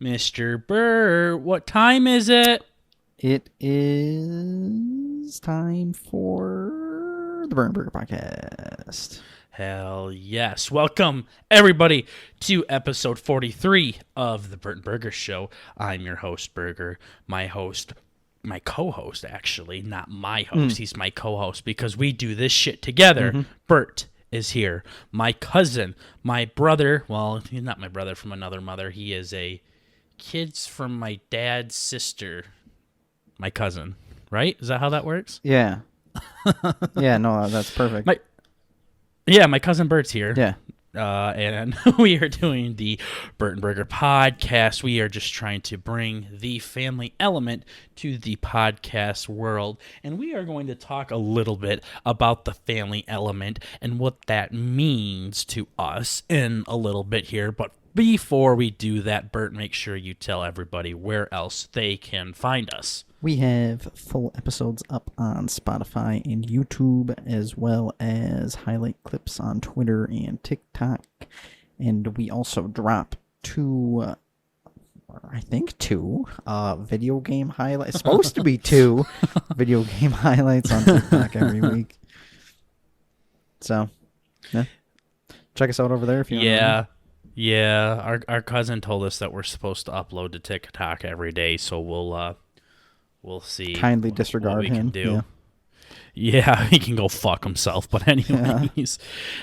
Mr. Burt. What time is it? It is time for the BurtnBurger Podcast. Hell yes. Welcome, everybody, to episode 43 of the BurtnBurger Show. I'm your host, Burger. My co-host, actually, not my host. He's my co-host because we do this shit together. Burt is here. My cousin, my brother, well, he's not my brother from another mother. He is a kids from my dad's sister, my cousin, right? Is that how that works? Yeah. Yeah, no, that's perfect. My cousin Burt's here. Yeah. And we are doing the BurtnBurger Podcast. We are just trying to bring the family element to the podcast world. And we are going to talk a little bit about the family element and what that means to us in a little bit here. But before we do that, Burt, make sure you tell everybody where else they can find us. We have full episodes up on Spotify and YouTube, as well as highlight clips on Twitter and TikTok. And we also drop two video game highlights. It's supposed to be two video game highlights on TikTok every week. So, yeah. Check us out over there if you want. Yeah. Our cousin told us that we're supposed to upload to TikTok every day, so we'll see. Kindly disregard what we him. Can do. Yeah, he can go fuck himself. But anyways,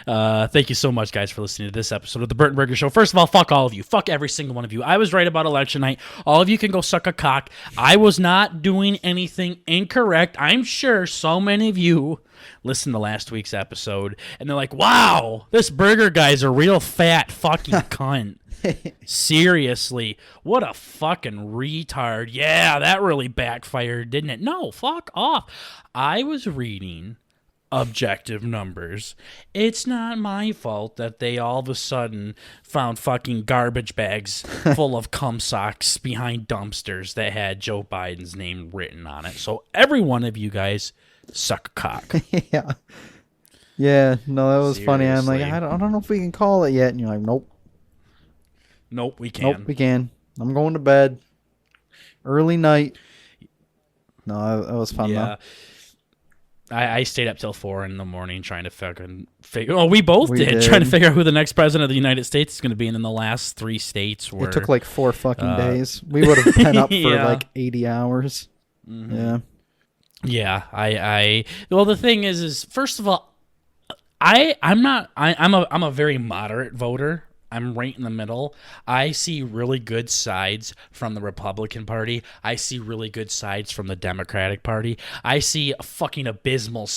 thank you so much, guys, for listening to this episode of the BurtnBurger Show. First of all, fuck all of you. Fuck every single one of you. I was right about election night. All of you can go suck a cock. I was not doing anything incorrect. I'm sure so many of you listened to last week's episode, and they're like, wow, this burger guy's a real fat fucking cunt. Seriously, what a fucking retard. Yeah, that really backfired, didn't it? No, fuck off. I was reading objective numbers. It's not my fault that they all of a sudden found fucking garbage bags full of cum socks behind dumpsters that had Joe Biden's name written on it. So every one of you guys suck a cock. Yeah. Yeah, no, that was funny. I'm like, Seriously. I don't know if we can call it yet. And you're like, nope. Nope, we can. Nope, we can. I'm going to bed. Early night. No, that was fun, though. I stayed up till 4 in the morning trying to fucking figure... Oh, we both did. did. Trying to figure out who the next president of the United States is going to be. And in the last 3 states were... It took like 4 fucking days. We would have been up for Yeah. like 80 hours. Mm-hmm. Yeah. Yeah, well, the thing is first of all, I'm a very moderate voter. I'm right in the middle. I see really good sides from the Republican Party. I see really good sides from the Democratic Party. I see fucking abysmal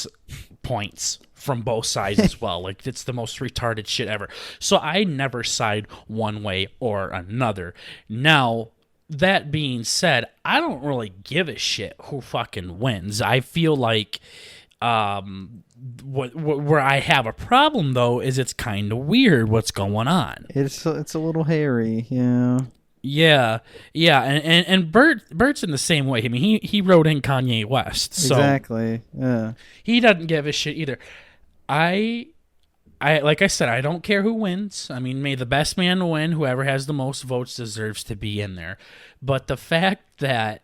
points from both sides as well. Like, it's the most retarded shit ever. So I never side one way or another. Now, that being said, I don't really give a shit who fucking wins. I feel like where I have a problem, though, is it's kind of weird what's going on. It's a little hairy, yeah. Yeah, and Burt's in the same way. I mean, he wrote in Kanye West, so Exactly, yeah. he doesn't give a shit either. I like I said, I don't care who wins. I mean, may the best man win. Whoever has the most votes deserves to be in there. But the fact that,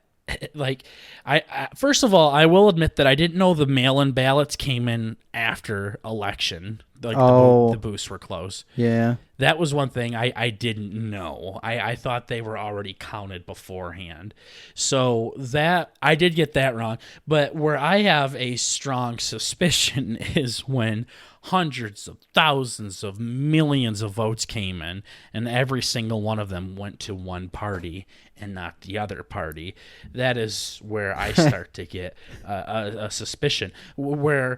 like, I first of all, I will admit that I didn't know the mail-in ballots came in after election. Like, the booths were closed. Yeah. That was one thing I didn't know. I thought they were already counted beforehand. So that, I did get that wrong. But where I have a strong suspicion is when hundreds of thousands of millions of votes came in, and every single one of them went to one party and not the other party. That is where I start to get a suspicion. Where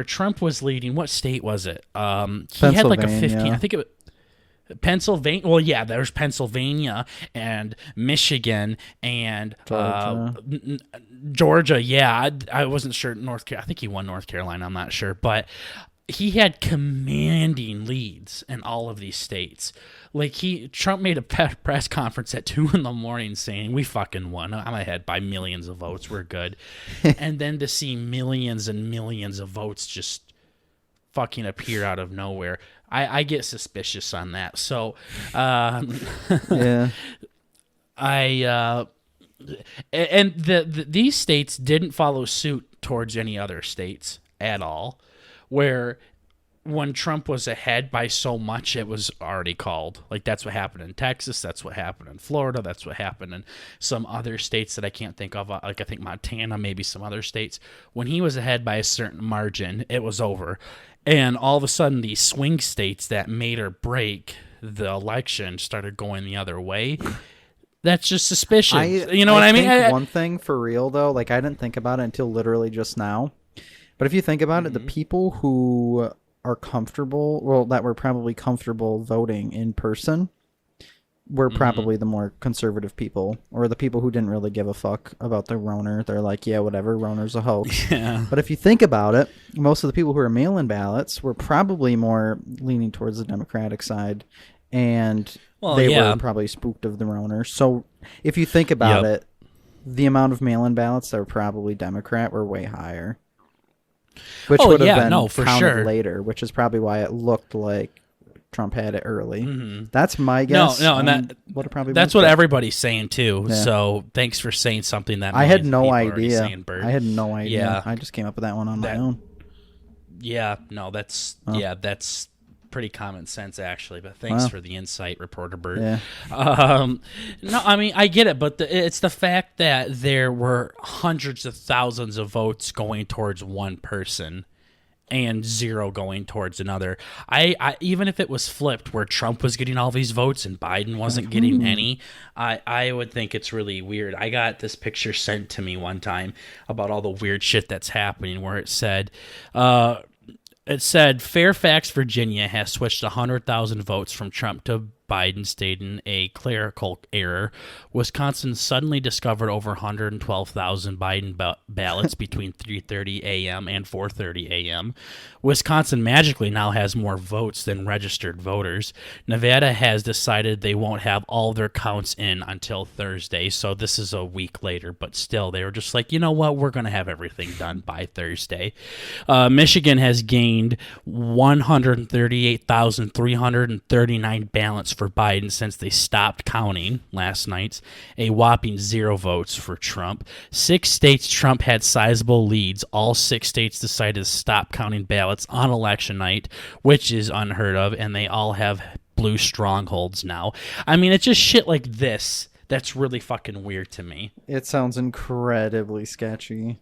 Trump was leading, what state was it? He had like a 15, I think it was Pennsylvania. Well, yeah, there's Pennsylvania and Michigan and Georgia. Yeah, I wasn't sure. North Carolina. I think he won North Carolina. I'm not sure, but he had commanding leads in all of these states. Like, Trump made a press conference at 2 a.m. saying, "We fucking won. I'm ahead by millions of votes. We're good." And then to see millions and millions of votes just fucking appear out of nowhere, I get suspicious on that. So, Yeah. I and these states didn't follow suit towards any other states at all, where when Trump was ahead by so much, it was already called. Like, that's what happened in Texas. That's what happened in Florida. That's what happened in some other states that I can't think of. Like, I think Montana, maybe some other states. When he was ahead by a certain margin, it was over. And all of a sudden, these swing states that made or break the election started going the other way. That's just suspicious. You know what I mean? One thing for real, though, like, I didn't think about it until literally just now. But if you think about it, the people who are comfortable, well, that were probably comfortable voting in person, were probably the more conservative people, or the people who didn't really give a fuck about the Roner. They're like, yeah, whatever, Roner's a hoax. Yeah. But if you think about it, most of the people who are mail-in ballots were probably more leaning towards the Democratic side, and they were probably spooked of the Roner. So if you think about it, the amount of mail-in ballots that were probably Democrat were way higher. Which would have been counted later, which is probably why it looked like Trump had it early. Mm-hmm. That's my guess. And that's what everybody's saying too. Yeah. So thanks for saying something that I had no idea. Saying, Burt. I had no idea. Yeah. I just came up with that one on my own. Yeah, no, that's pretty common sense actually, but thanks for the insight, reporter Burt. Yeah. No, I mean, I get it, but it's the fact that there were hundreds of thousands of votes going towards one person and zero going towards another. I even if it was flipped where Trump was getting all these votes and Biden wasn't getting any, I would think it's really weird. I got this picture sent to me one time about all the weird shit that's happening where it said Fairfax, Virginia has switched 100,000 votes from Trump to Biden, stating a clerical error. Wisconsin suddenly discovered over 112,000 Biden ballots between 3:30 a.m. and 4:30 a.m. Wisconsin magically now has more votes than registered voters. Nevada has decided they won't have all their counts in until Thursday, so this is a week later, but still, they were just like, you know what, we're going to have everything done by Thursday. Michigan has gained 138,339 ballots for Biden since they stopped counting last night, a whopping 0 votes for Trump. 6 states Trump had sizable leads. All 6 states decided to stop counting ballots on election night, which is unheard of, and they all have blue strongholds now. I mean, it's just shit like this that's really fucking weird to me. It sounds incredibly sketchy.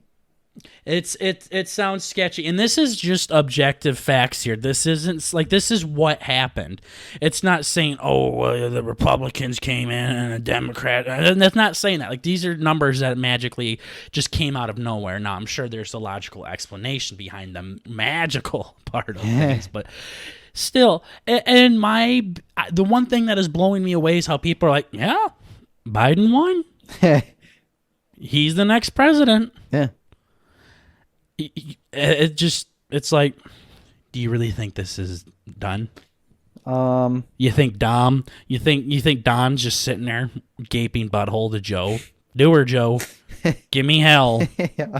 It sounds sketchy, and this is just objective facts here. This isn't like, this is what happened. It's not saying, the Republicans came in and a Democrat. That's not saying that. Like, these are numbers that magically just came out of nowhere. Now, I'm sure there's a logical explanation behind the magical part of things, but still, and the one thing that is blowing me away is how people are like, yeah, Biden won. He's the next president. Yeah. It's like, do you really think this is done? You think Dom's just sitting there gaping butthole to Joe? Do her, Joe. Give me hell. Yeah.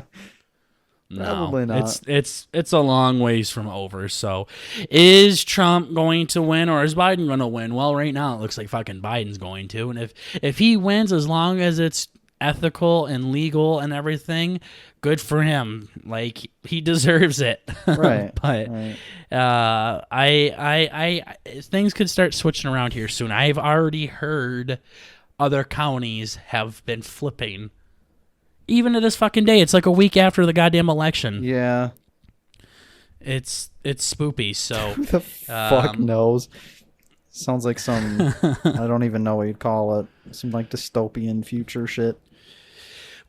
Probably not. It's a long ways from over. So, is Trump going to win or is Biden going to win? Well, right now it looks like fucking Biden's going to, and if he wins, as long as it's ethical and legal and everything, good for him. Like, he deserves it. Right. But right. I things could start switching around here soon. I've already heard other counties have been flipping. Even to this fucking day, it's like a week after the goddamn election. Yeah. It's spoopy. So who the fuck knows? Sounds like some I don't even know what you'd call it. Some like dystopian future shit.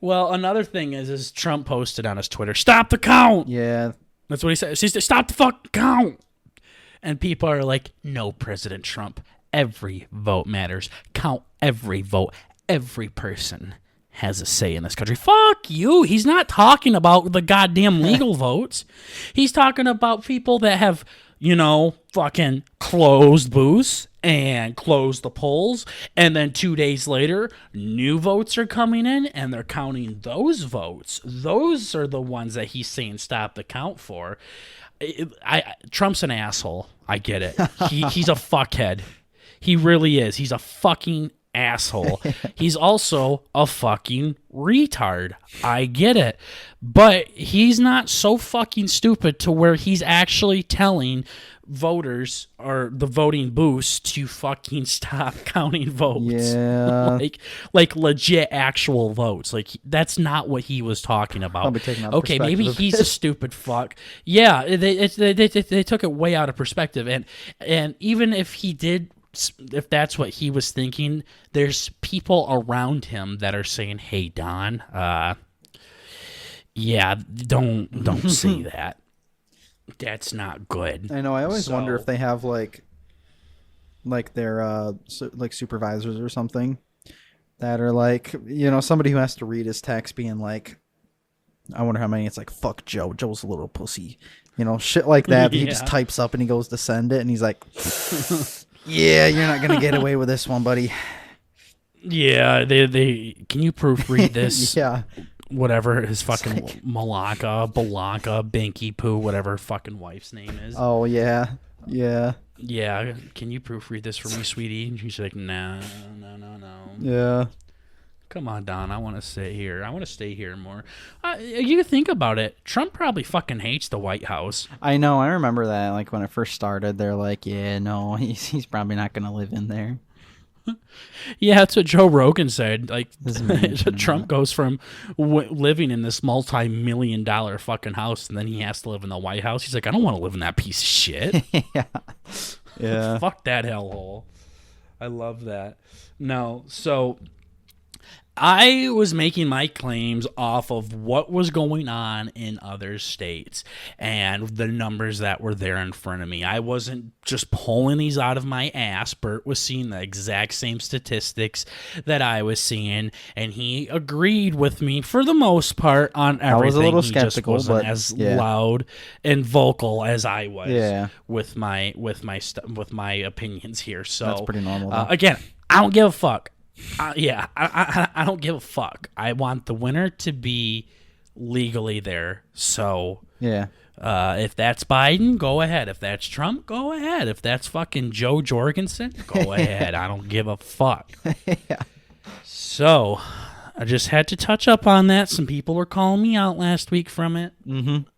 Well, another thing is Trump posted on his Twitter, "Stop the count." Yeah. That's what he said. He said, "Stop the fucking count." And people are like, "No, President Trump. Every vote matters. Count every vote. Every person has a say in this country." Fuck you. He's not talking about the goddamn legal votes. He's talking about people that have, fucking closed booths and closed the polls, and then 2 days later, new votes are coming in, and they're counting those votes. Those are the ones that he's saying stop the count for. Trump's an asshole. I get it. He's a fuckhead. He really is. He's a fucking asshole. He's also a fucking retard. I get it. But he's not so fucking stupid to where he's actually telling voters or the voting booths to fucking stop counting votes. Yeah. like legit actual votes. Like, that's not what he was talking about. Okay, maybe he's a stupid fuck. Yeah, they took it way out of perspective. And even if he did, if that's what he was thinking, there's people around him that are saying, "Hey, Don, yeah, don't say that. That's not good." I know. I always wonder if they have like their like supervisors or something that are like, somebody who has to read his text being like, I wonder how many it's like, fuck Joe. Joe's a little pussy. Shit like that. He just types up and he goes to send it and he's like, yeah, you're not going to get away with this one, buddy. Yeah, they can you proofread this? Yeah. Whatever his fucking Malaka, Balanka, Binky Poo, whatever her fucking wife's name is. Oh, yeah. Yeah. Yeah, can you proofread this for me, sweetie? And she's like, no. Yeah. Come on, Don. I want to sit here. I want to stay here more. You think about it. Trump probably fucking hates the White House. I know. I remember that. Like when it first started, they're like, yeah, no, he's probably not going to live in there. Yeah, that's what Joe Rogan said. Like, Trump goes from living in this multi-million-dollar fucking house, and then he has to live in the White House. He's like, I don't want to live in that piece of shit. Yeah. Fuck that hellhole. I love that. No, so I was making my claims off of what was going on in other states and the numbers that were there in front of me. I wasn't just pulling these out of my ass. Burt was seeing the exact same statistics that I was seeing, and he agreed with me for the most part on everything. I was a little skeptical, he just wasn't but as loud and vocal as I was with my opinions here. So that's pretty normal. Again, I don't give a fuck. I don't give a fuck. I want the winner to be legally there. So yeah, if that's Biden, go ahead. If that's Trump, go ahead. If that's fucking Joe Jorgensen, go ahead. I don't give a fuck. Yeah. So I just had to touch up on that. Some people were calling me out last week from it. Mm-hmm.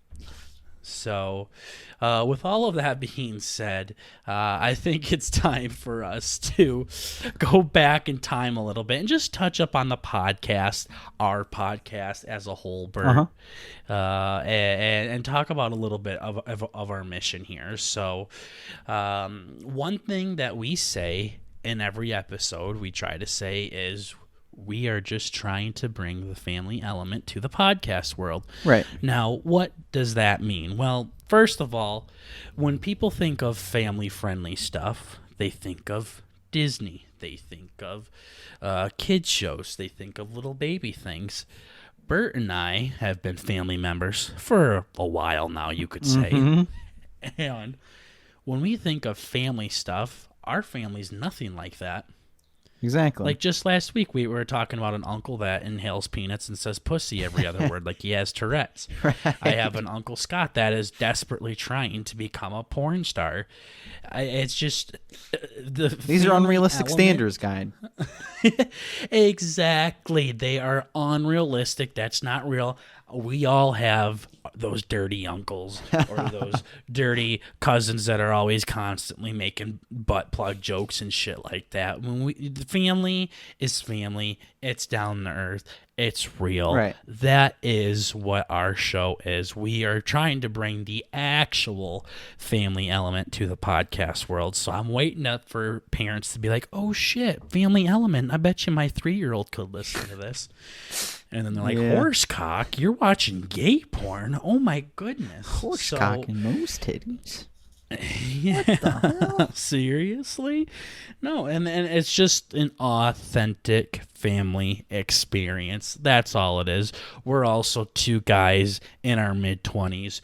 So with all of that being said, I think it's time for us to go back in time a little bit and just touch up on the podcast, our podcast as a whole, Burt, and talk about a little bit of our mission here. So one thing that we say in every episode, we try to say is, we are just trying to bring the family element to the podcast world. Right. Now, what does that mean? Well, first of all, when people think of family-friendly stuff, they think of Disney. They think of kids shows. They think of little baby things. Burt and I have been family members for a while now, you could say. Mm-hmm. And when we think of family stuff, our family's nothing like that. Exactly. Like just last week, we were talking about an uncle that inhales peanuts and says pussy every other word, like he has Tourette's. Right. I have an Uncle Scott that is desperately trying to become a porn star. It's just these are unrealistic standards, guy. Exactly. They are unrealistic. That's not real. We all have those dirty uncles or those dirty cousins that are always constantly making butt plug jokes and shit like that. When the family is family, it's down to earth, it's real. Right. That is what our show is. We are trying to bring the actual family element to the podcast world. So I'm waiting up for parents to be like, "Oh shit, family element. I bet you my 3-year-old could listen to this." And then they're like, "Horsecock? You're watching gay porn? Oh my goodness!" Horsecock and nose titties. Yeah. What the hell? Seriously? No, and it's just an authentic family experience. That's all it is. We're also two guys in our mid-20s.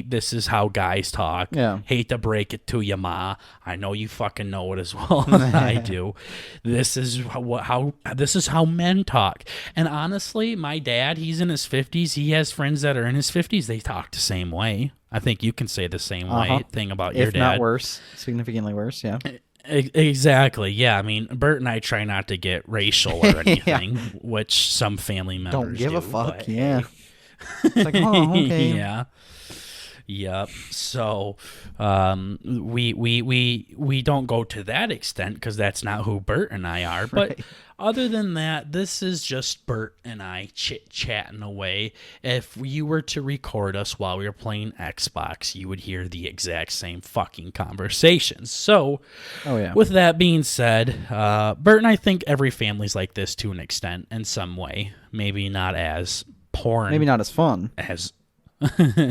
This is how guys talk. Yeah. Hate to break it to you, Ma. I know you fucking know it as well as I do. This is how men talk. And honestly, my dad, he's in his 50s. He has friends that are in his 50s. They talk the same way. I think you can say the same thing about your dad. If not worse, significantly worse, yeah. Exactly. Yeah. I mean, Bert and I try not to get racial or anything, which some family members Don't give do, a fuck. but Yeah. hey. It's like, oh, okay. Yeah. Yep. So, we don't go to that extent because that's not who Bert and I are. But Right. other than that, this is just Bert and I chit-chatting away. If you were to record us while we were playing Xbox, you would hear the exact same fucking conversations. So, Oh, yeah. with that being said, Bert and I think every family's like this to an extent in some way. Maybe not as porn. Maybe not as fun. As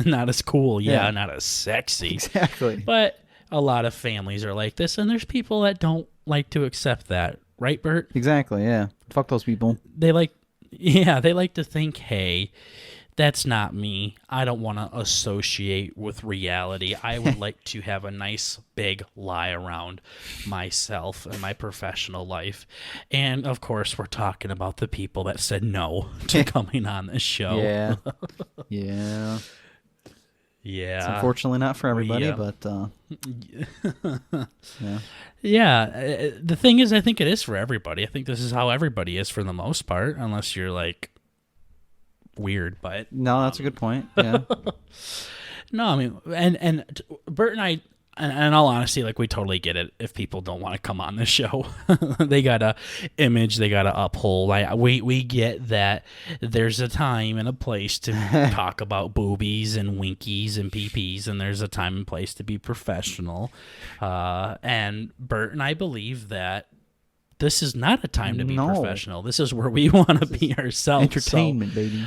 not as cool, Yeah. not as sexy. Exactly. But a lot of families are like this, and there's people that don't like to accept that, right, Bert? Exactly, yeah. Fuck those people. They like to think, hey, that's not me. I don't want to associate with reality. I would like to have a nice big lie around myself and my professional life. And of course, we're talking about the people that said no to coming on this show. Yeah. Yeah. Yeah. It's unfortunately not for everybody, Yeah. but yeah. Yeah, the thing is, I think it is for everybody. I think this is how everybody is for the most part, unless you're like weird. But No, that's a good point. Yeah. no, I mean, and Bert and I, in all honesty, like we totally get it. If people don't want to come on this show, they got a image they got to uphold. We get that there's a time and a place to talk about boobies and winkies and peepees, and there's a time and place to be professional. And Bert and I believe that this is not a time to be No. professional. This is where we want to be ourselves. Entertainment, baby.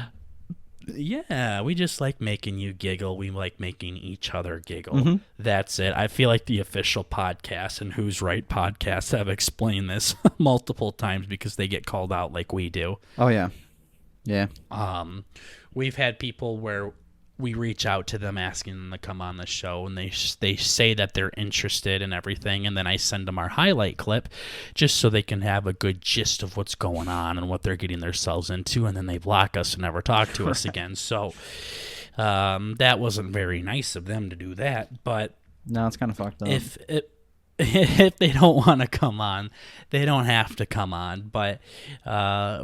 Yeah, we just like making you giggle. We like making each other giggle. Mhm. That's it. I feel like the official podcast and Who's Right podcast have explained this multiple times because they get called out like we do. Oh, yeah. Yeah. We've had people where we reach out to them asking them to come on the show, and they say that they're interested in everything, and then I send them our highlight clip just so they can have a good gist of what's going on and what they're getting themselves into, and then they block us and never talk to us again. So that wasn't very nice of them to do that, but No, it's kind of fucked up. if they don't want to come on, they don't have to come on. But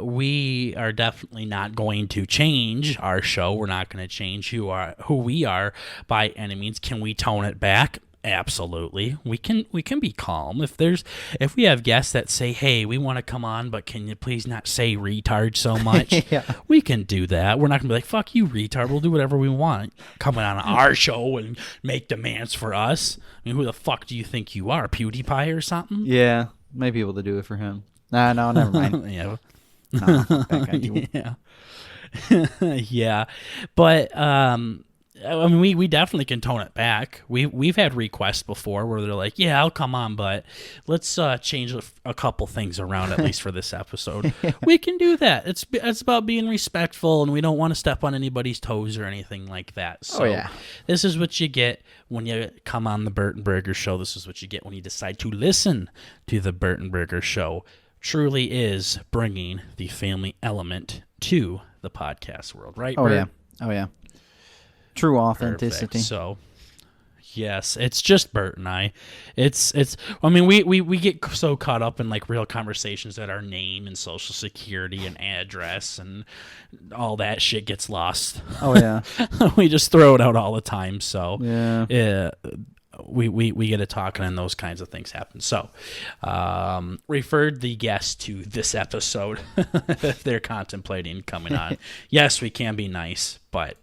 we are definitely not going to change our show. We're not going to change who we are by any means. Can we tone it back? Absolutely. We can be calm. If we have guests that say, hey, we want to come on, but can you please not say retard so much? Yeah. We can do that. We're not going to be like, fuck you, retard. We'll do whatever we want. Coming on our show and make demands for us. I mean, who the fuck do you think you are? PewDiePie or something? Yeah. Maybe able to do it for him. Nah, no, never mind. Yeah. No, fuck that guy too. Yeah. Yeah. But, I mean, we definitely can tone it back. We've had requests before where they're like, "Yeah, I'll come on, but let's change a couple things around at least for this episode." We can do that. It's about being respectful, and we don't want to step on anybody's toes or anything like that. So, yeah. This is what you get when you come on the BurtnBurger Show. This is what you get when you decide to listen to the BurtnBurger Show. Truly is bringing the family element to the podcast world, right? Oh, Bert? yeah. Oh, yeah. True authenticity. Perfect. So, yes, it's just Bert and I. It's. I mean, we get so caught up in like real conversations that our name and social security and address and all that shit gets lost. Oh, yeah. We just throw it out all the time. So, Yeah. we get to talking and those kinds of things happen. So, referred the guests to this episode if they're contemplating coming on. Yes, we can be nice, but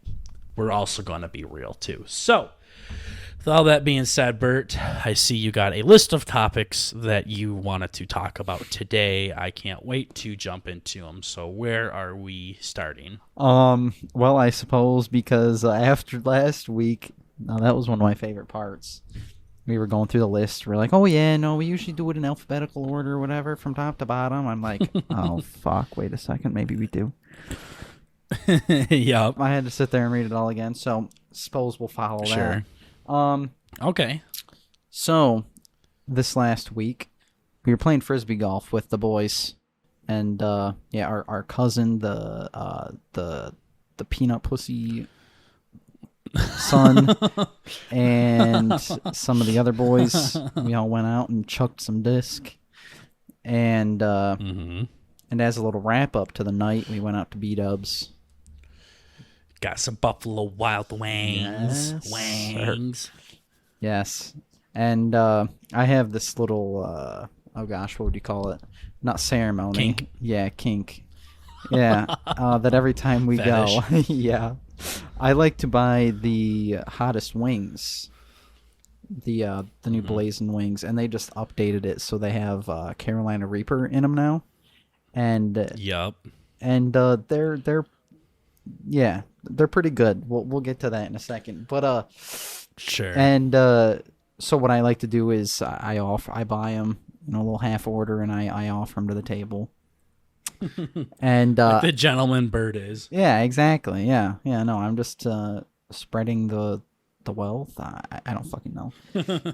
we're also going to be real too. So, with all that being said, Bert, I see you got a list of topics that you wanted to talk about today. I can't wait to jump into them. So, where are we starting? Well, I suppose because after last week, now that was one of my favorite parts. We were going through the list. We're like, oh yeah, no, we usually do it in alphabetical order or whatever from top to bottom. I'm like, oh fuck, wait a second, maybe we do. Yup. I had to sit there and read it all again, so suppose we'll follow Sure. that. Okay. So this last week we were playing frisbee golf with the boys, and yeah, our cousin, the peanut pussy son, and some of the other boys. We all went out and chucked some disc. And and as a little wrap up to the night, we went out to B-Dubs. Got some Buffalo Wild Wings. Yes, Wings. Yes. And I have this little, oh gosh, what would you call it? Not ceremony. Kink. Yeah, kink. Yeah, that every time we go, yeah, I like to buy the hottest wings, the new blazing wings, and they just updated it so they have Carolina Reaper in them now, and Yup. and they're yeah, they're pretty good. We'll get to that in a second, but Sure. and so what I like to do is I buy them, a little half order, and I offer them to the table. And like the gentleman Burt is. yeah, exactly. Yeah. No, I'm just spreading the wealth. I don't fucking know,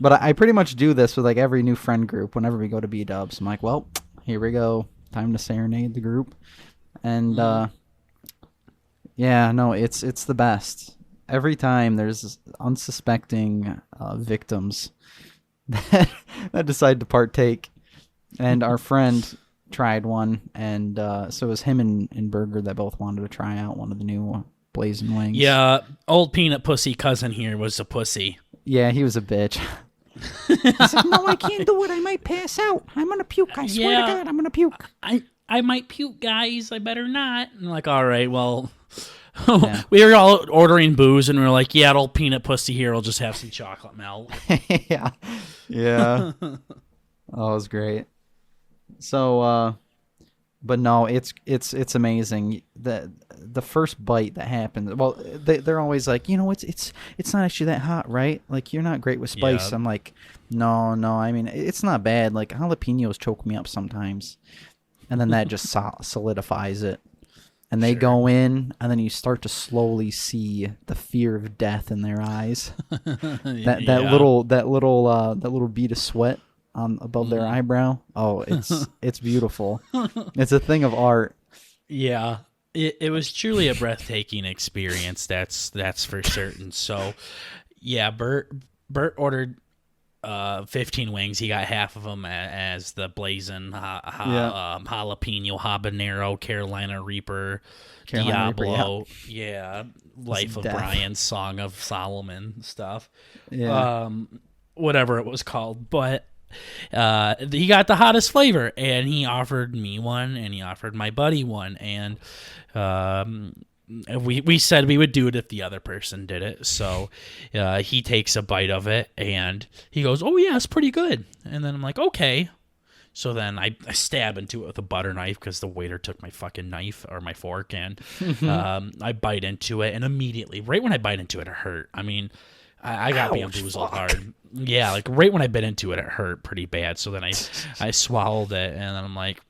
but I pretty much do this with like every new friend group. Whenever we go to B-Dubs, I'm like, well, here we go, time to serenade the group, and yeah, no, it's the best. Every time there's unsuspecting victims that decide to partake, and our friend tried one, and so it was him and Burger that both wanted to try out one of the new blazing wings. Yeah, old peanut pussy cousin here was a pussy. Yeah, he was a bitch. He's like, no, I can't do it. I might pass out. I'm gonna puke. I swear to God, I'm gonna puke. I might puke, guys. I better not. And I'm like, all right, well, Yeah. we were all ordering booze, and we were like, yeah, old peanut pussy here will just have some chocolate milk. Yeah. Oh, it was great. So, but no, it's amazing. The first bite that happens. Well, they're always like, it's not actually that hot, right? Like, you're not great with spice. Yeah. I'm like, no. I mean, it's not bad. Like, jalapenos choke me up sometimes, and then that just solidifies it. And they go in, and then you start to slowly see the fear of death in their eyes. That little bead of sweat above their eyebrow. Oh, it's beautiful. It's a thing of art. Yeah, it was truly a breathtaking experience. That's for certain. So, yeah, Burt ordered 15 wings. He got half of them as the blazing jalapeno habanero Carolina Reaper Diablo. Yeah, Life of death. Brian, Song of Solomon stuff. Yeah. Whatever it was called, but. He got the hottest flavor, and he offered me one, and he offered my buddy one, and we said we would do it if the other person did it. So he takes a bite of it, and he goes, "Oh yeah, it's pretty good." And then I'm like, "Okay." So then I stab into it with a butter knife because the waiter took my fucking knife or my fork, and I bite into it, and immediately, right when I bite into it, it hurt. I mean, I got bamboozled hard. Yeah, like right when I bit into it, it hurt pretty bad. So then I swallowed it, and then I'm like,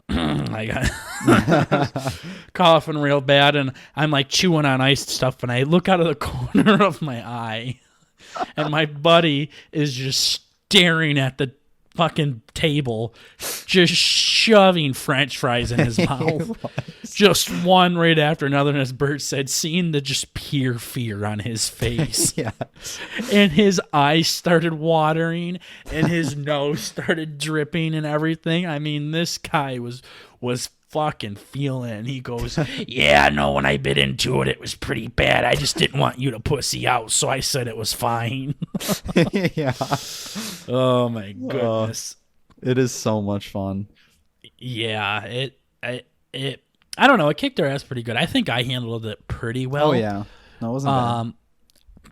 I got coughing real bad, and I'm like chewing on iced stuff, and I look out of the corner of my eye, and my buddy is just staring at the fucking table, just shoving French fries in his mouth, just one right after another. And as Burt said, seeing the just pure fear on his face, Yeah. and his eyes started watering, and his nose started dripping, and everything. I mean, this guy was fucking feeling it. And he goes, "Yeah, no, when I bit into it, it was pretty bad. I just didn't want you to pussy out, so I said it was fine." Yeah. Oh my goodness. It is so much fun. Yeah, it I don't know, it kicked our ass pretty good. I think I handled it pretty well. Oh yeah. No, it wasn't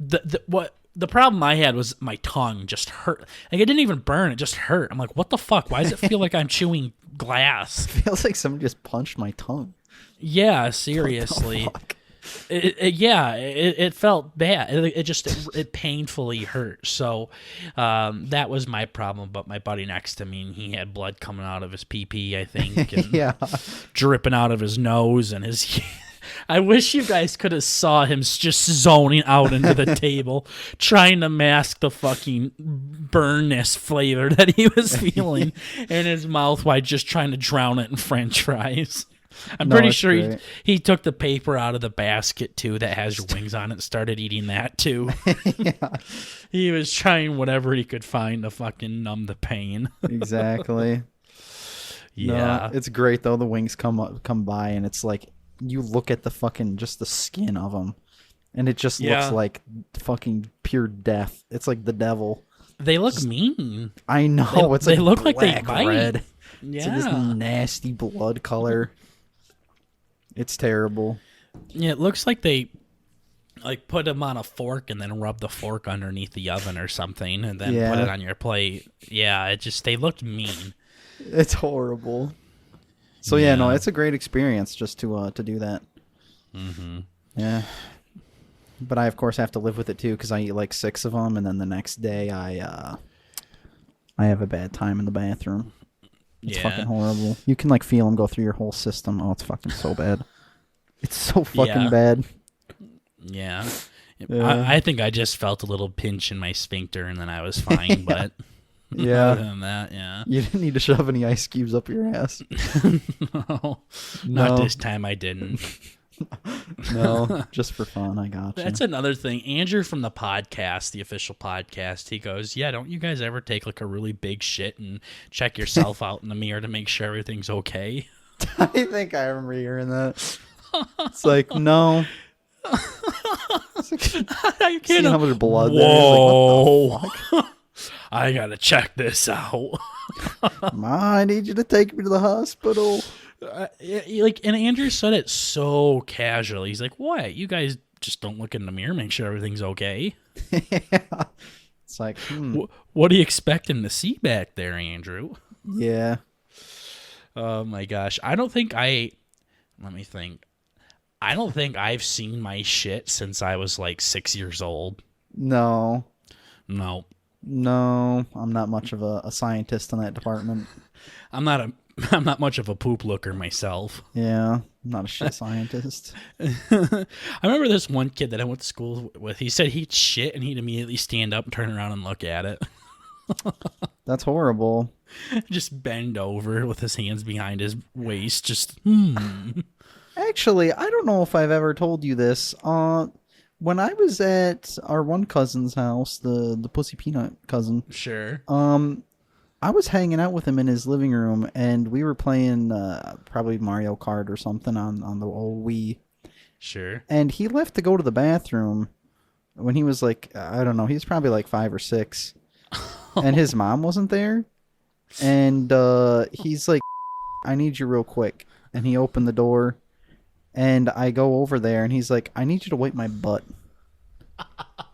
bad. The problem I had was my tongue just hurt. Like, it didn't even burn, it just hurt. I'm like, what the fuck? Why does it feel like I'm chewing glass? Feels like someone just punched my tongue. Yeah, seriously. Fuck. It felt bad. It painfully hurt. So that was my problem. But my buddy next to me, he had blood coming out of his pee-pee, I think, and Yeah. dripping out of his nose and his. I wish you guys could have saw him just zoning out into the table, trying to mask the fucking burnness flavor that he was feeling in his mouth while just trying to drown it in French fries. I'm No, pretty it's sure great. he took the paper out of the basket too that has your wings on it and started eating that too. Yeah, He was trying whatever he could find to fucking numb the pain. exactly. Yeah. No, it's great though. The wings come by, and it's like you look at the fucking just the skin of them, and it just looks like fucking pure death. It's like the devil. They look mean. I know. They look like they black, bite. red. Yeah. It's like this nasty blood color. It's terrible. Yeah, it looks like they like put them on a fork and then rub the fork underneath the oven or something and then put it on your plate. Yeah, they looked mean. It's horrible. So yeah, no, it's a great experience just to do that. Mm-hmm. Yeah. But I of course have to live with it too because I eat like 6 of them, and then the next day I have a bad time in the bathroom. It's fucking horrible. You can like feel them go through your whole system. Oh, it's fucking so bad. It's so fucking bad. Yeah. I think I just felt a little pinch in my sphincter and then I was fine, but yeah. Other than that, yeah. You didn't need to shove any ice cubes up your ass. No. Not this time I didn't. No, just for fun. I got you. That's another thing. Andrew from the podcast, the official podcast, he goes, yeah, don't you guys ever take like a really big shit and check yourself out in the mirror to make sure everything's okay? I think I remember hearing that. It's like, no. It's like, I see how much blood there is. Whoa. Like, what the fuck? I gotta check this out. Ma, I need you to take me to the hospital. And Andrew said it so casually. He's like, what? You guys just don't look in the mirror, make sure everything's okay? Yeah. It's like, What are you expecting to see back there, Andrew? Yeah. Oh, my gosh. Let me think. I don't think I've seen my shit since I was like 6 years old. No. No. No, I'm not much of a scientist in that department. I'm not much of a poop looker myself. Yeah, I'm not a shit scientist. I remember this one kid that I went to school with. He said he'd shit and he'd immediately stand up and turn around and look at it. That's horrible. Just bend over with his hands behind his waist. Just, Actually, I don't know if I've ever told you this. When I was at our one cousin's house, the Pussy Peanut cousin. Sure. I was hanging out with him in his living room, and we were playing probably Mario Kart or something on the old Wii. Sure. And he left to go to the bathroom when he was like, I don't know, he was probably like 5 or 6. And his mom wasn't there. And he's like, I need you real quick. And he opened the door. And I go over there, and he's like, I need you to wipe my butt.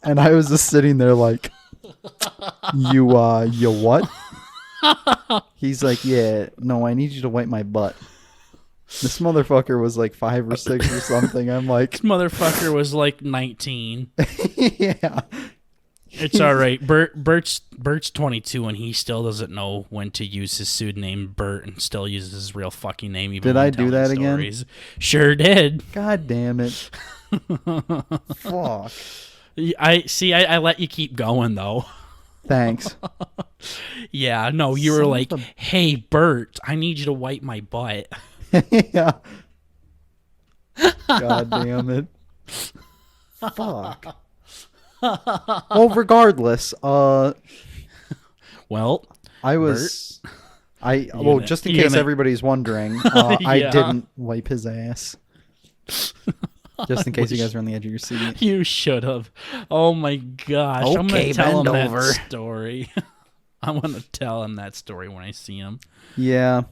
And I was just sitting there like, you what? He's like, yeah, no, I need you to wipe my butt. This motherfucker was like 5 or 6 or something. I'm like, This motherfucker was like 19. yeah. It's all right. Burt's 22 and he still doesn't know when to use his pseudonym Burt and still uses his real fucking name. Even Did when I do telling that again? stories. Sure did. God damn it. Fuck. I let you keep going though. Thanks. Yeah, no, you were like, hey Burt, I need you to wipe my butt. Yeah. God damn it. Fuck. Well, regardless, well, I was, Burt, just in case everybody's wondering, I didn't wipe his ass. Just in case you guys are on the edge of your seat. You should have. Oh my gosh. Okay, I'm going to tell him bend that over. story. I want to tell him that story when I see him. Yeah.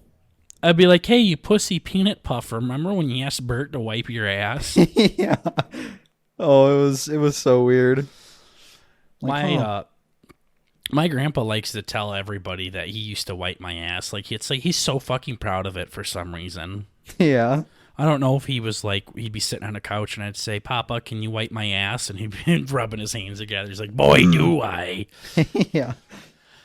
I'd be like, hey, you pussy peanut puff, remember when you asked Burt to wipe your ass? Yeah. Oh, it was so weird. Like, my grandpa likes to tell everybody that he used to wipe my ass. It's like he's so fucking proud of it for some reason. Yeah. I don't know if he was like, he'd be sitting on a couch and I'd say, Papa, can you wipe my ass? And he'd be rubbing his hands together. He's like, boy, do I. Yeah.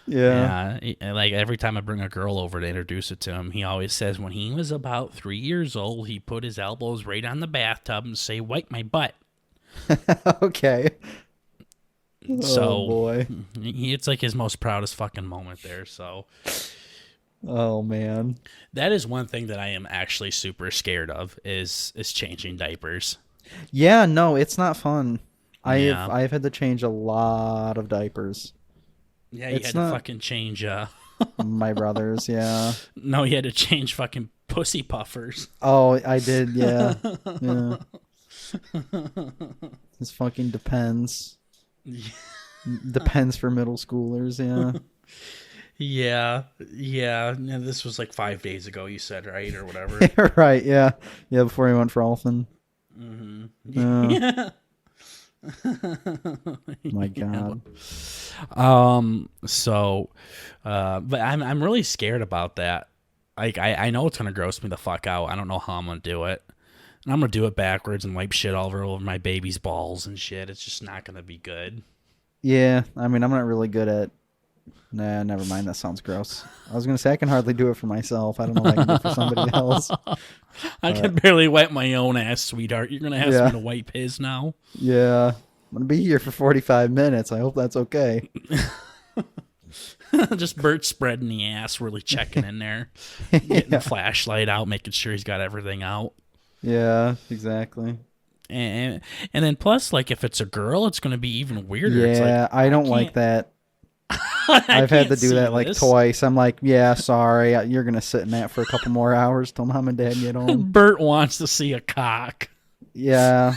Yeah. Yeah. Like every time I bring a girl over to introduce it to him, he always says when he was about 3 years old, he put his elbows right on the bathtub and say, wipe my butt. Okay. So, oh boy. It's like his most proudest fucking moment there. So, Oh man. That is one thing that I am actually super scared of is changing diapers. Yeah, no, it's not fun. Yeah. I've had to change a lot of diapers. Yeah, you It's had to not fucking change my brother's, yeah. no, you had to change fucking pussy puffers. Oh, I did, yeah. Yeah. This fucking depends. Depends for middle schoolers, yeah. Yeah. This was like 5 days ago, you said, right? Or whatever. Right, yeah. Yeah, before he went for Alphen. Yeah. My God. But I'm really scared about that. Like, I know it's going to gross me the fuck out. I don't know how I'm going to do it. And I'm going to do it backwards and wipe shit all over my baby's balls and shit. It's just not going to be good. Yeah, I mean, I'm not really good at... Nah, never mind. That sounds gross. I was going to say I can hardly do it for myself. I don't know what I can do for somebody else. I can barely wipe my own ass, sweetheart. You're going to ask me to wipe his now? Yeah. I'm going to be here for 45 minutes. I hope that's okay. Just Burt spreading the ass, really checking in there. Getting the flashlight out, making sure he's got everything out. Yeah, exactly. And then plus, like, if it's a girl, it's going to be even weirder. Yeah, it's like, I don't like that. I've had to do that like twice. I'm like, yeah, sorry. You're going to sit in that for a couple more hours till mom and dad get home. Burt wants to see a cock. Yeah.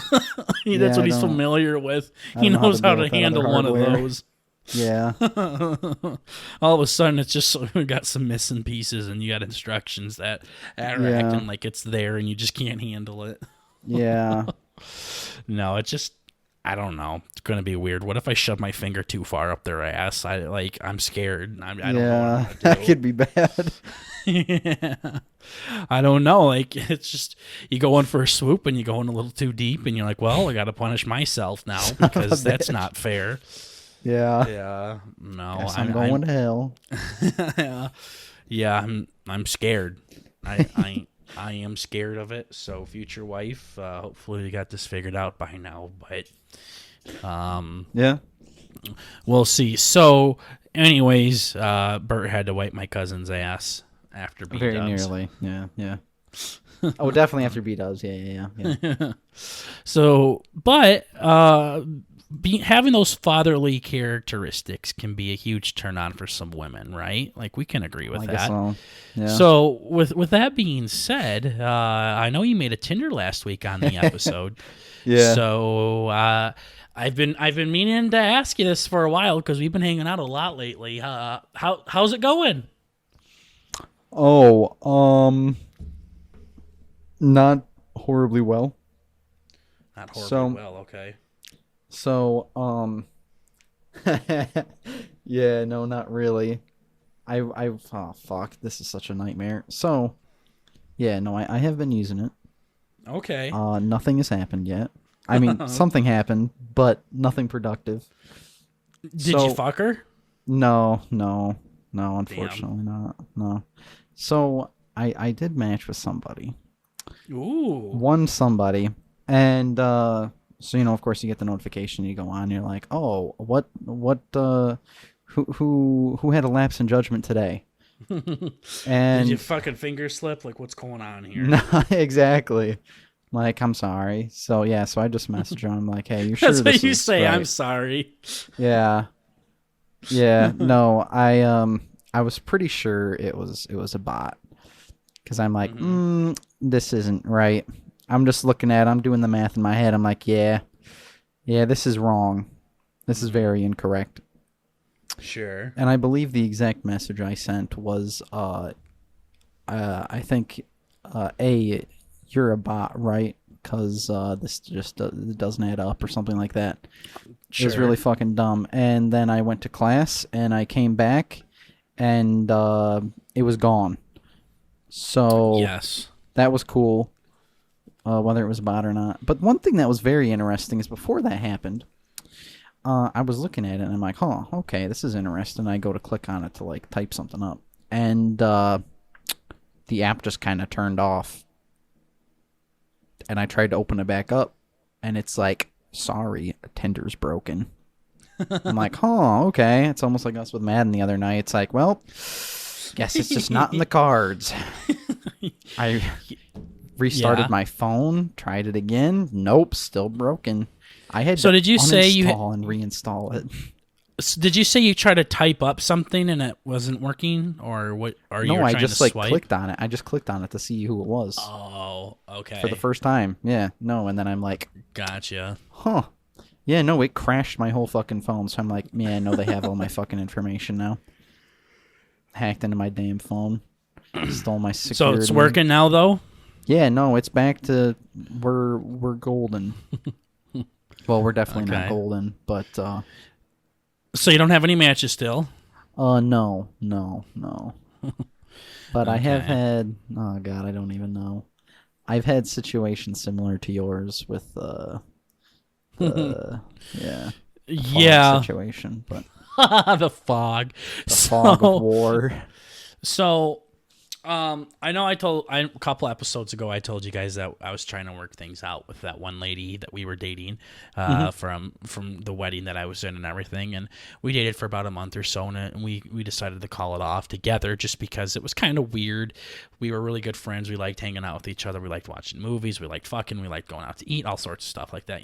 That's what he's familiar with. He knows how to handle one of those. Yeah. All of a sudden, it's just we got some missing pieces, and you got instructions that are acting like it's there, and you just can't handle it. Yeah. No, it's just, I don't know. It's going to be weird. What if I shove my finger too far up their ass? I'm scared. I don't know what to do. That could be bad. Yeah. I don't know. Like, it's just, you go in for a swoop and you go in a little too deep, and you're like, well, I got to punish myself now because that's not fair. Yeah. Yeah. No. Guess I'm going to hell. Yeah. I'm scared. I am scared of it. So, future wife, hopefully you got this figured out by now. But, yeah, we'll see. So, anyways, Burt had to wipe my cousin's ass after B-dubs. very nearly. Yeah. Oh, definitely after B-dubs. Yeah. So, but having those fatherly characteristics can be a huge turn on for some women, right? Like, we can agree with I that. guess so. Yeah. So with that being said, I know you made a Tinder last week on the episode. Yeah. So I've been meaning to ask you this for a while because we've been hanging out a lot lately. How's it going? Oh, not horribly well. Not horribly well. Okay. So, yeah, no, not really. oh fuck, this is such a nightmare. So, yeah, no, I have been using it. Okay. Nothing has happened yet. I mean, something happened, but nothing productive. Did you fuck her? No, unfortunately not. No. So, I did match with somebody. Ooh. One somebody, and so of course you get the notification. You go on. You're like, oh, what? Who had a lapse in judgment today? And did you fucking finger slip? Like, what's going on here? No, exactly. Like, I'm sorry. So yeah, so I just messaged her. I'm like, hey, you sure That's this what you is say. right? I'm sorry. Yeah. No, I was pretty sure it was a bot, because I'm like, this isn't right. I'm just looking at it, I'm doing the math in my head. I'm like, yeah, this is wrong. This is very incorrect. Sure. And I believe the exact message I sent was, I think, you're a bot, right? Because this just doesn't add up or something like that. Sure. It was really fucking dumb. And then I went to class, and I came back, and it was gone. So yes, that was cool. Whether it was a bot or not. But one thing that was very interesting is before that happened, I was looking at it and I'm like, oh, okay, this is interesting. I go to click on it to like type something up, and the app just kind of turned off. And I tried to open it back up, and it's like, sorry, Tinder's broken. I'm like, oh, okay. It's almost like us with Madden the other night. It's like, well, Guess it's just not in the cards. I restarted my phone, tried it again. Nope, still broken. I had to did you say you and reinstall it. Did you say you tried to type up something and it wasn't working, or what? Are you trying I just to swipe? clicked on it. I just clicked on it to see who it was. Oh, okay. For the first time, yeah. No, and then I'm like, gotcha. Huh. Yeah, no, it crashed my whole fucking phone. So I'm like, yeah, I know they have all my fucking information now. Hacked into my damn phone. Stole my security. So it's working now, though? Yeah, no, it's back to we're golden. Well, we're definitely not golden, but so you don't have any matches still? No. But I have had, oh god, I don't even know. I've had situations similar to yours with situation, but the fog. Fog of war. So I know a couple episodes ago I told you guys that I was trying to work things out with that one lady that we were dating from the wedding that I was in and everything, and we dated for about a month or so, and we decided to call it off together just because it was kind of weird. We were really good friends. We liked hanging out with each other. We liked watching movies. We liked fucking. We liked going out to eat, all sorts of stuff like that,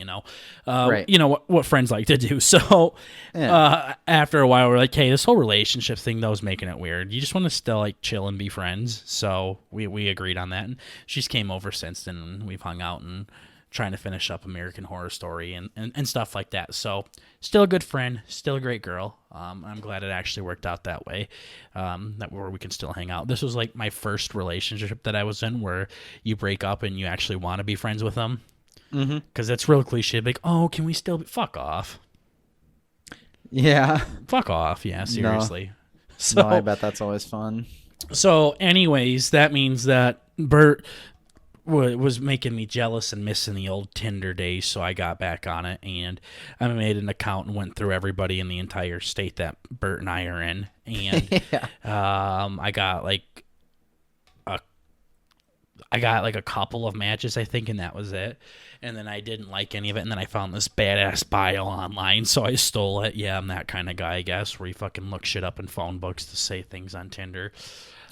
right. You know what friends like to do. So after a while, we're like, hey, this whole relationship thing, though, is making it weird. You just want to still like chill and be friends. So we agreed on that, and she's came over since then, and we've hung out and trying to finish up American Horror Story and stuff like that. So still a good friend, still a great girl. I'm glad it actually worked out that way, that where we can still hang out. This was like my first relationship that I was in where you break up and you actually want to be friends with them, because it's real cliche, like, oh, can we still be? Fuck off. Yeah. Fuck off. Yeah, seriously. No. So I bet that's always fun. So anyways, that means that Burt was making me jealous and missing the old Tinder days, so I got back on it, and I made an account and went through everybody in the entire state that Burt and I are in, and I got like a couple of matches, I think, and that was it. And then I didn't like any of it, and then I found this badass bio online, so I stole it. Yeah, I'm that kind of guy, I guess, where you fucking look shit up in phone books to say things on Tinder.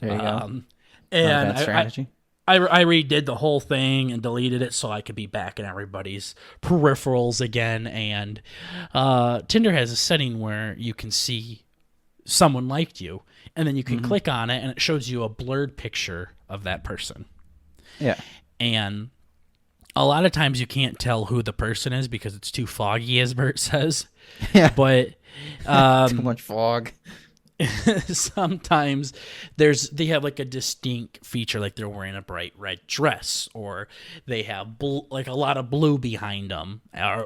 There you go. And that strategy. I redid the whole thing and deleted it so I could be back in everybody's peripherals again. And Tinder has a setting where you can see someone liked you, and then you can click on it, and it shows you a blurred picture of that person. Yeah. And a lot of times you can't tell who the person is because it's too foggy, as Burt says. Yeah. But too much fog. Sometimes they have like a distinct feature, like they're wearing a bright red dress, or they have like a lot of blue behind them,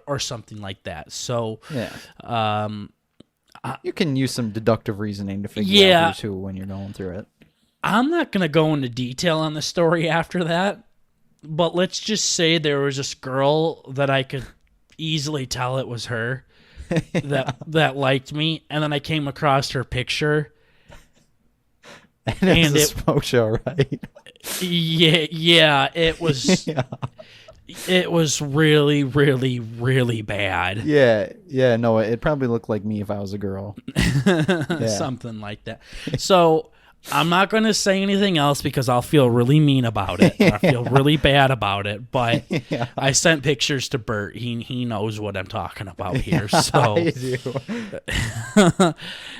or something like that. So yeah, you can use some deductive reasoning to figure out who's who when you're going through it. I'm not going to go into detail on the story after that, but let's just say there was this girl that I could easily tell it was her that liked me, and then I came across her picture. And it was a smoke show, right? Yeah, it was. Yeah. It was really, really, really bad. Yeah, no, it probably looked like me if I was a girl. Something like that. So I'm not going to say anything else because I'll feel really mean about it. I feel really bad about it. But I sent pictures to Burt. He knows what I'm talking about here. So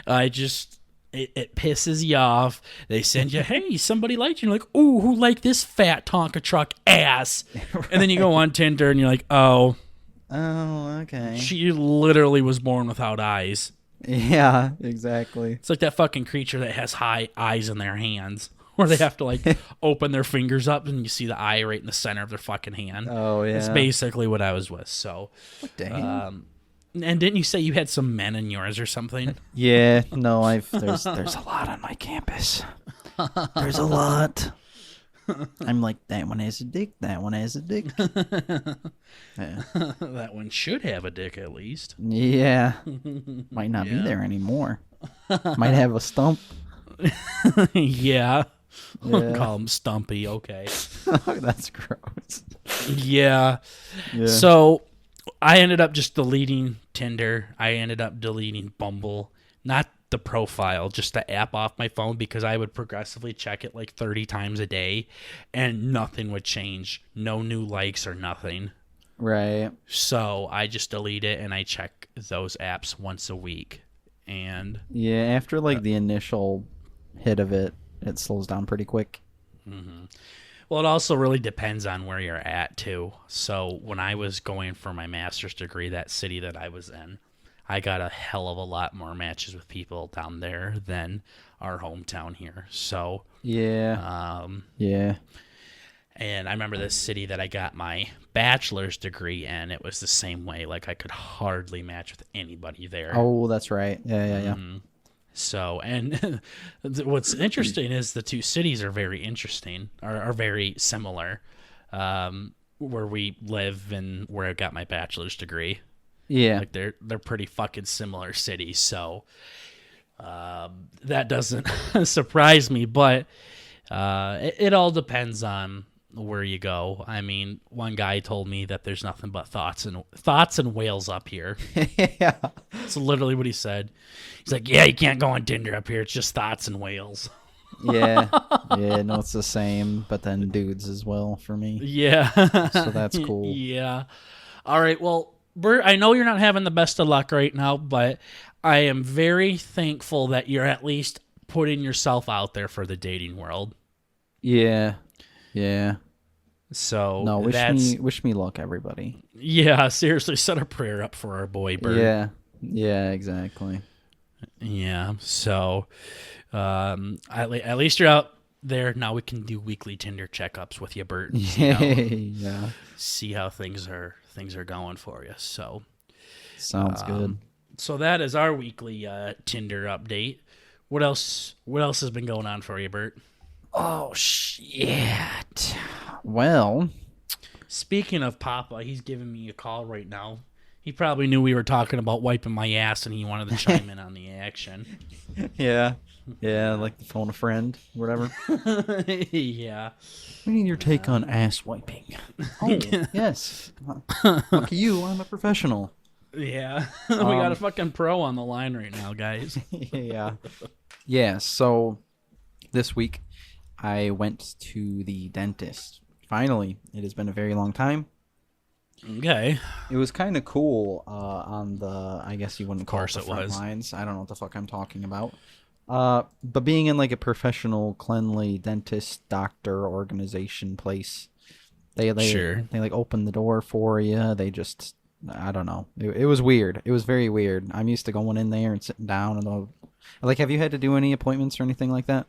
I do. It pisses you off. They send you, hey, somebody liked you. You're like, ooh, who liked this fat Tonka truck ass? Right. And then you go on Tinder and you're like, oh, okay. She literally was born without eyes. Yeah, exactly. It's like that fucking creature that has eyes in their hands, where they have to like open their fingers up and you see the eye right in the center of their fucking hand. Oh yeah, that's basically what I was with. So, what the hell? And didn't you say you had some men in yours or something? Yeah, no, there's a lot on my campus. There's a lot. I'm like, that one has a dick, that one has a dick. Yeah. That one should have a dick at least. Yeah. Might not be there anymore. Might have a stump. Yeah. Call him Stumpy, okay. That's gross. Yeah. So I ended up just deleting Tinder. I ended up deleting Bumble. Not the profile, just the app off my phone, because I would progressively check it like 30 times a day and nothing would change. No new likes or nothing. Right. So I just delete it and I check those apps once a week. And yeah, after like the initial hit of it, it slows down pretty quick. Mm-hmm. Well, it also really depends on where you're at too. So when I was going for my master's degree, that city that I was in, I got a hell of a lot more matches with people down there than our hometown here. So yeah, yeah. And I remember this city that I got my bachelor's degree in. It was the same way. Like I could hardly match with anybody there. Oh, that's right. Yeah. Mm-hmm. So, and what's interesting is the two cities are very interesting, are very similar, where we live and where I got my bachelor's degree. Yeah. Like they're pretty fucking similar cities. So, that doesn't surprise me, but, it all depends on where you go. I mean, one guy told me that there's nothing but thoughts and whales up here. Yeah. That's literally what he said. He's like, yeah, you can't go on Tinder up here. It's just thoughts and whales. Yeah. Yeah, no, it's the same, but then dudes as well for me. Yeah. So that's cool. Yeah. All right. Well, Burt, I know you're not having the best of luck right now, but I am very thankful that you're at least putting yourself out there for the dating world. Yeah. Yeah. So no, wish me luck, everybody. Yeah, seriously, set a prayer up for our boy Burt. Yeah. Yeah, exactly. Yeah. So at least you're out there. Now we can do weekly Tinder checkups with you, Burt. Yeah. See how things are going for you. So sounds good. So that is our weekly Tinder update. What else has been going on for you, Burt? Oh shit. Well, speaking of Papa, he's giving me a call right now. He probably knew we were talking about wiping my ass and he wanted to chime in on the action. Yeah. Yeah, like the phone a friend, whatever. Yeah. We need your take on ass wiping. Oh, yes. Lucky you, I'm a professional. Yeah. We got a fucking pro on the line right now, guys. Yeah. Yeah, so this week I went to the dentist. Finally. It has been a very long time. Okay. It was kind of cool on the, I guess you wouldn't call it the front was. lines. I don't know what the fuck I'm talking about. But being in like a professional, cleanly dentist, doctor, organization place, they like open the door for you. They just, I don't know. It was weird. It was very weird. I'm used to going in there and sitting down and like, have you had to do any appointments or anything like that?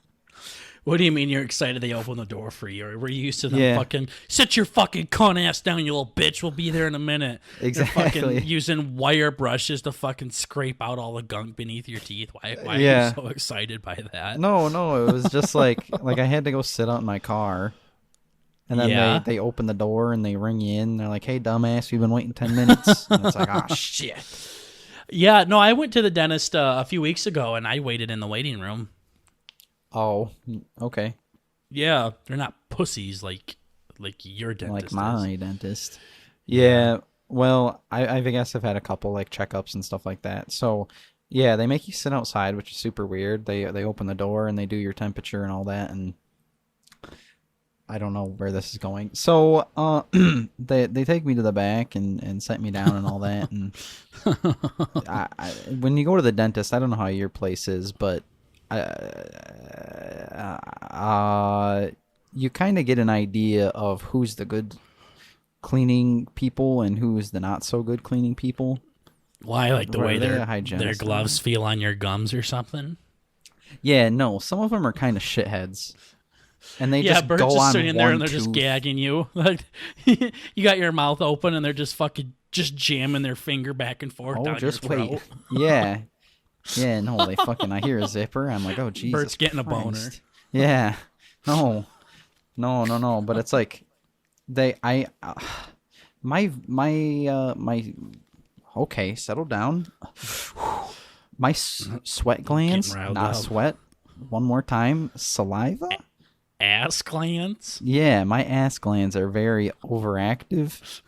What do you mean you're excited they open the door for you? Or were you used to them fucking, sit your fucking cunt ass down, you little bitch. We'll be there in a minute. Exactly. They're fucking using wire brushes to fucking scrape out all the gunk beneath your teeth. Why are you so excited by that? No, it was just like I had to go sit out in my car. And then they open the door and they ring you in. They're like, hey, dumbass, you've been waiting 10 minutes. And it's like, oh, shit. Yeah, no, I went to the dentist a few weeks ago and I waited in the waiting room. Oh, okay. Yeah, they're not pussies like your dentist. Like my dentist. Yeah, well, I guess I've had a couple like checkups and stuff like that. So, yeah, they make you sit outside, which is super weird. They open the door and they do your temperature and all that, and I don't know where this is going. So, they take me to the back and set me down and all that. And when you go to the dentist, I don't know how your place is, but you kind of get an idea of who's the good cleaning people and who's the not so good cleaning people. Why, like the way their gloves feel on your gums or something? Yeah, no, some of them are kind of shitheads. And they just Burt's go just on sitting there and they're tooth. just gagging you. Like you got your mouth open and they're just fucking just jamming their finger back and forth down your throat. Wait. Yeah. Yeah, no, they fucking, I hear a zipper. I'm like, oh, Jesus Burt's getting Christ. a boner. Yeah. No, but it's like, okay, settle down. My sweat glands, not up. sweat. One more time, saliva? ass glands? Yeah, my ass glands are very overactive.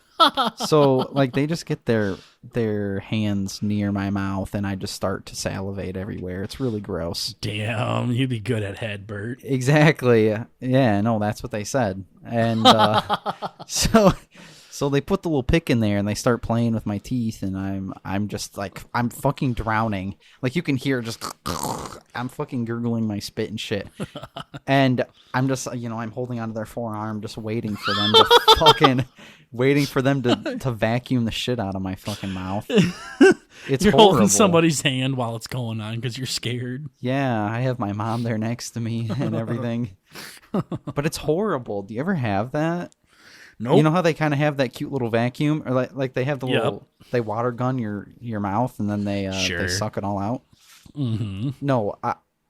So, like, they just get their hands near my mouth, and I just start to salivate everywhere. It's really gross. Damn, you'd be good at head, Burt. Exactly. Yeah, no, that's what they said. And so they put the little pick in there, and they start playing with my teeth, and I'm just like, I'm fucking drowning. Like, you can hear just, I'm fucking gurgling my spit and shit. And I'm just, I'm holding onto their forearm, just waiting for them to to vacuum the shit out of my fucking mouth. It's You're horrible. holding somebody's hand while it's going on because you're scared. Yeah, I have my mom there next to me and everything. But it's horrible. Do you ever have that? Nope. You know how they kind of have that cute little vacuum, or like they have the little, they water gun your mouth, and then they suck it all out. Mm-hmm. No,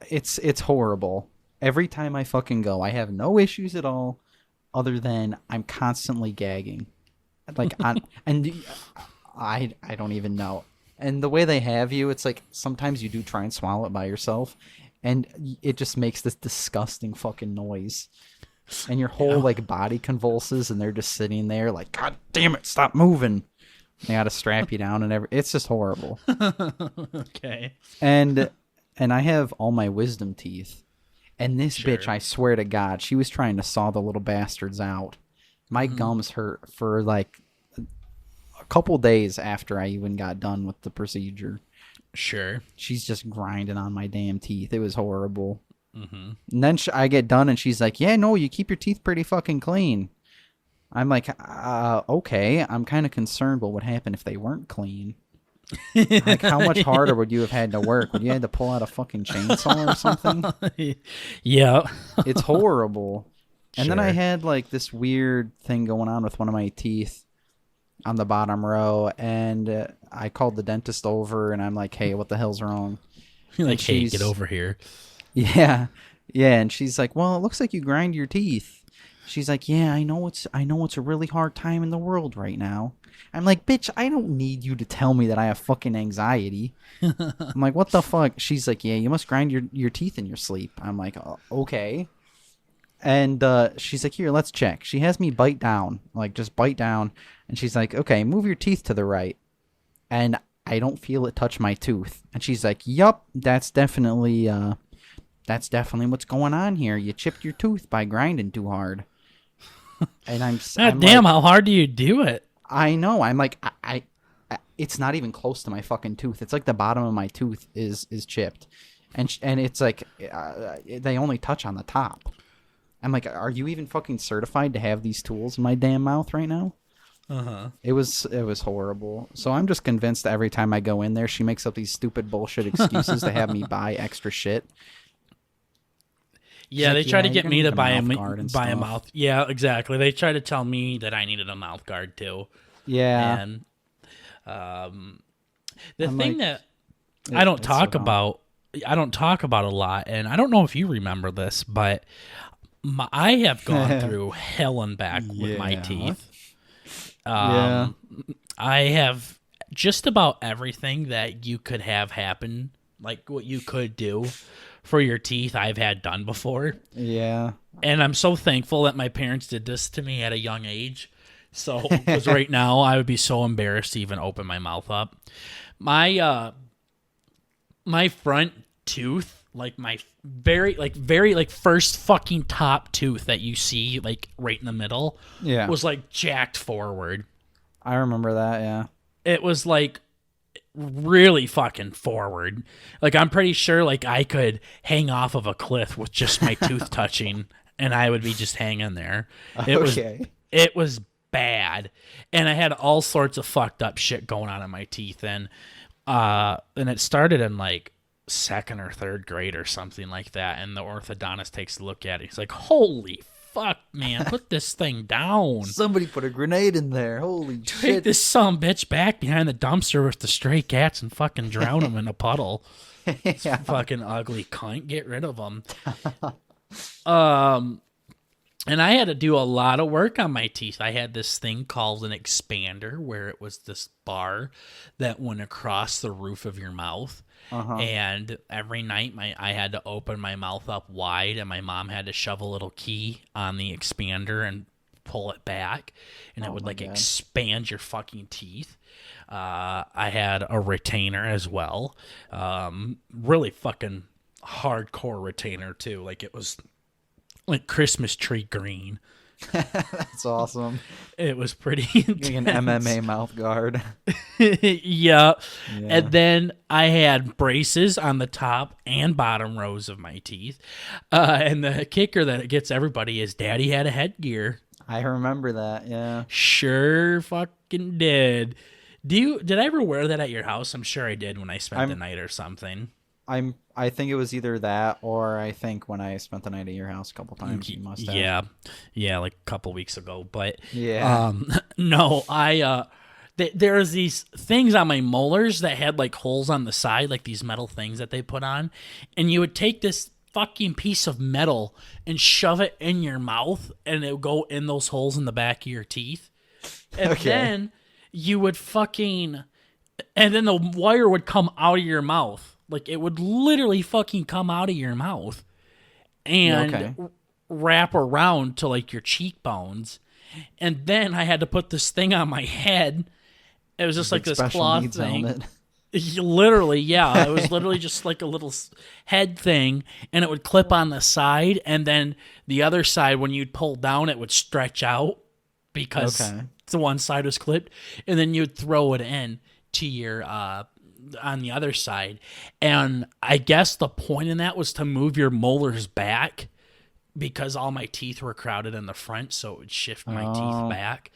it's horrible. Every time I fucking go, I have no issues at all, other than I'm constantly gagging, like I don't even know. And the way they have you, it's like sometimes you do try and swallow it by yourself, and it just makes this disgusting fucking noise. And your whole like body convulses, and they're just sitting there like, God damn it, stop moving. They gotta strap you down and it's just horrible. Okay. And I have all my wisdom teeth. And this bitch, I swear to God, she was trying to saw the little bastards out. My gums hurt for like a couple days after I even got done with the procedure. Sure. She's just grinding on my damn teeth. It was horrible. Mm-hmm. And then I get done, and she's like, yeah, no, you keep your teeth pretty fucking clean. I'm like, okay. I'm kind of concerned what would happen if they weren't clean. Like, how much harder would you have had to work? Would you have to pull out a fucking chainsaw or something? Yeah. It's horrible. And then I had, like, this weird thing going on with one of my teeth on the bottom row, and I called the dentist over, and I'm like, hey, what the hell's wrong? You're like, hey, get over here. Yeah. Yeah, and she's like, well, it looks like you grind your teeth. She's like, yeah, I know it's a really hard time in the world right now. I'm like, bitch, I don't need you to tell me that I have fucking anxiety. I'm like, what the fuck? She's like, yeah, you must grind your teeth in your sleep. I'm like, okay. And she's like, here, let's check. She has me bite down, like just bite down. And she's like, okay, move your teeth to the right. And I don't feel it touch my tooth. And she's like, yup, that's definitely what's going on here. You chipped your tooth by grinding too hard. And I'm damn, like, how hard do you do it? I know. I'm like, I it's not even close to my fucking tooth. It's like the bottom of my tooth is chipped, and it's like they only touch on the top. I'm like, are you even fucking certified to have these tools in my damn mouth right now? It was horrible. So I'm just convinced that every time I go in there, she makes up these stupid bullshit excuses to have me buy extra shit. Yeah, like, they try to get me to buy a stuff. mouth. Yeah, exactly. They try to tell me that I needed a mouth guard too. Yeah. And the thing that I don't talk about a lot, and I don't know if you remember this, but I have gone through hell and back with my teeth. I have just about everything that you could have happen, like what you could do for your teeth, I've had done before. Yeah. And I'm so thankful that my parents did this to me at a young age. So, because right now I would be so embarrassed to even open my mouth up. My front tooth, like my very first fucking top tooth that you see, like right in the middle, was like jacked forward. I remember that, yeah. It was like really fucking forward. Like, I'm pretty sure like I could hang off of a cliff with just my tooth touching, and I would be just hanging there. It was bad, and I had all sorts of fucked up shit going on in my teeth, and it started in like second or third grade or something like that, and the orthodontist takes a look at it. He's like, holy fuck, man, put this thing down. Somebody put a grenade in there. Holy shit. Take this bitch back behind the dumpster with the stray cats and fucking drown them in a puddle. Fucking ugly cunt. Get rid of them. And I had to do a lot of work on my teeth. I had this thing called an expander where it was this bar that went across the roof of your mouth. And every night I had to open my mouth up wide, and my mom had to shove a little key on the expander and pull it back, and it would like expand your fucking teeth. I had a retainer as well. Really fucking hardcore retainer too. Like it was like Christmas tree green. That's awesome. It was pretty intense. Like an MMA mouth guard. Yeah. And then I had braces on the top and bottom rows of my teeth. And the kicker that gets everybody is Daddy had a headgear. I remember that, yeah. Sure fucking did. Did I ever wear that at your house? I'm sure I did when I spent the night or something. I think it was either that, or I think when I spent the night at your house a couple times, you must have. Yeah, like a couple weeks ago. But yeah, no, there's these things on my molars that had like holes on the side, like these metal things that they put on, and you would take this fucking piece of metal and shove it in your mouth, and it would go in those holes in the back of your teeth, and then you would and then the wire would come out of your mouth. Like, it would literally fucking come out of your mouth and wrap around to, like, your cheekbones. And then I had to put this thing on my head. It was just like this cloth thing. Helmet. Literally, yeah. It was literally just like a little head thing, and it would clip on the side. And then the other side, when you'd pull down, it would stretch out because the one side was clipped. And then you'd throw it in to your on the other side, and I guess the point in that was to move your molars back because all my teeth were crowded in the front, so it would shift my teeth back.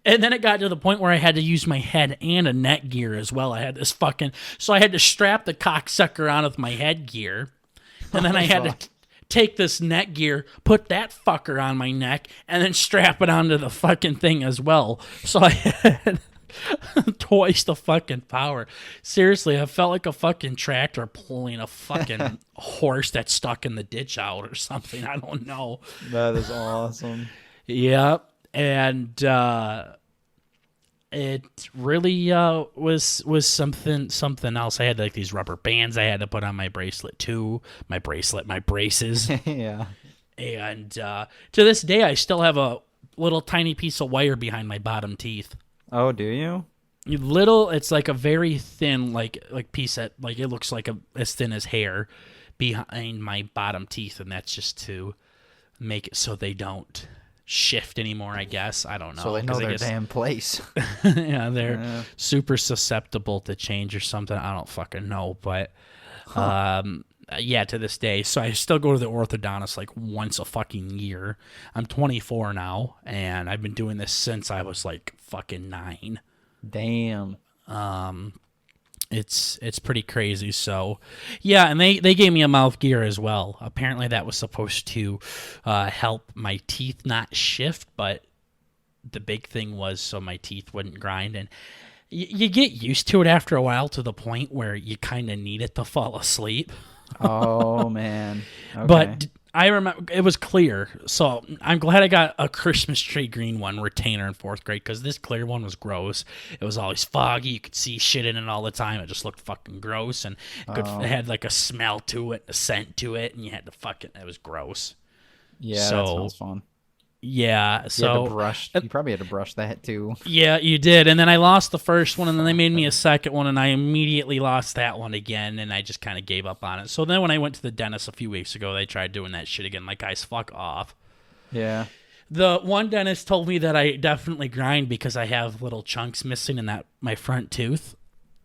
And then it got to the point where I had to use my head and a neck gear as well. I had this so I had to strap the cocksucker on with my head gear, and then I had to take this neck gear, put that fucker on my neck, and then strap it onto the fucking thing as well. So I had twice the fucking power. Seriously, I felt like a fucking tractor pulling a fucking horse that's stuck in the ditch out or something. I don't know. That is awesome. Yeah, and it really was something else. I had like these rubber bands I had to put on my bracelet too. My braces. Yeah. And to this day, I still have a little tiny piece of wire behind my bottom teeth. Oh, do you? It's like a very thin, like piece that, like, it looks like as thin as hair behind my bottom teeth, and that's just to make it so they don't shift anymore, I guess. I don't know. So they know their damn place. Yeah, they're super susceptible to change or something. I don't fucking know, but yeah, to this day. So I still go to the orthodontist like once a fucking year. I'm 24 now, and I've been doing this since I was like fucking 9. Damn. It's pretty crazy. So yeah, and they gave me a mouth gear as well. Apparently that was supposed to help my teeth not shift, but the big thing was so my teeth wouldn't grind. And you get used to it after a while, to the point where you kind of need it to fall asleep. Oh, man. Okay. But I remember it was clear, so I'm glad I got a Christmas tree green one retainer in 4th grade, because this clear one was gross. It was always foggy. You could see shit in it all the time. It just looked fucking gross, and it had like a smell to it, a scent to it, and you had to it was gross. Yeah, that sounds fun. Yeah, so you had to brush. You probably had to brush that too. Yeah, you did. And then I lost the first one, and then they made me a second one, and I immediately lost that one again, and I just kind of gave up on it. So then when I went to the dentist a few weeks ago, they tried doing that shit again. Like, guys, fuck off. Yeah. The one dentist told me that I definitely grind because I have little chunks missing in my front tooth.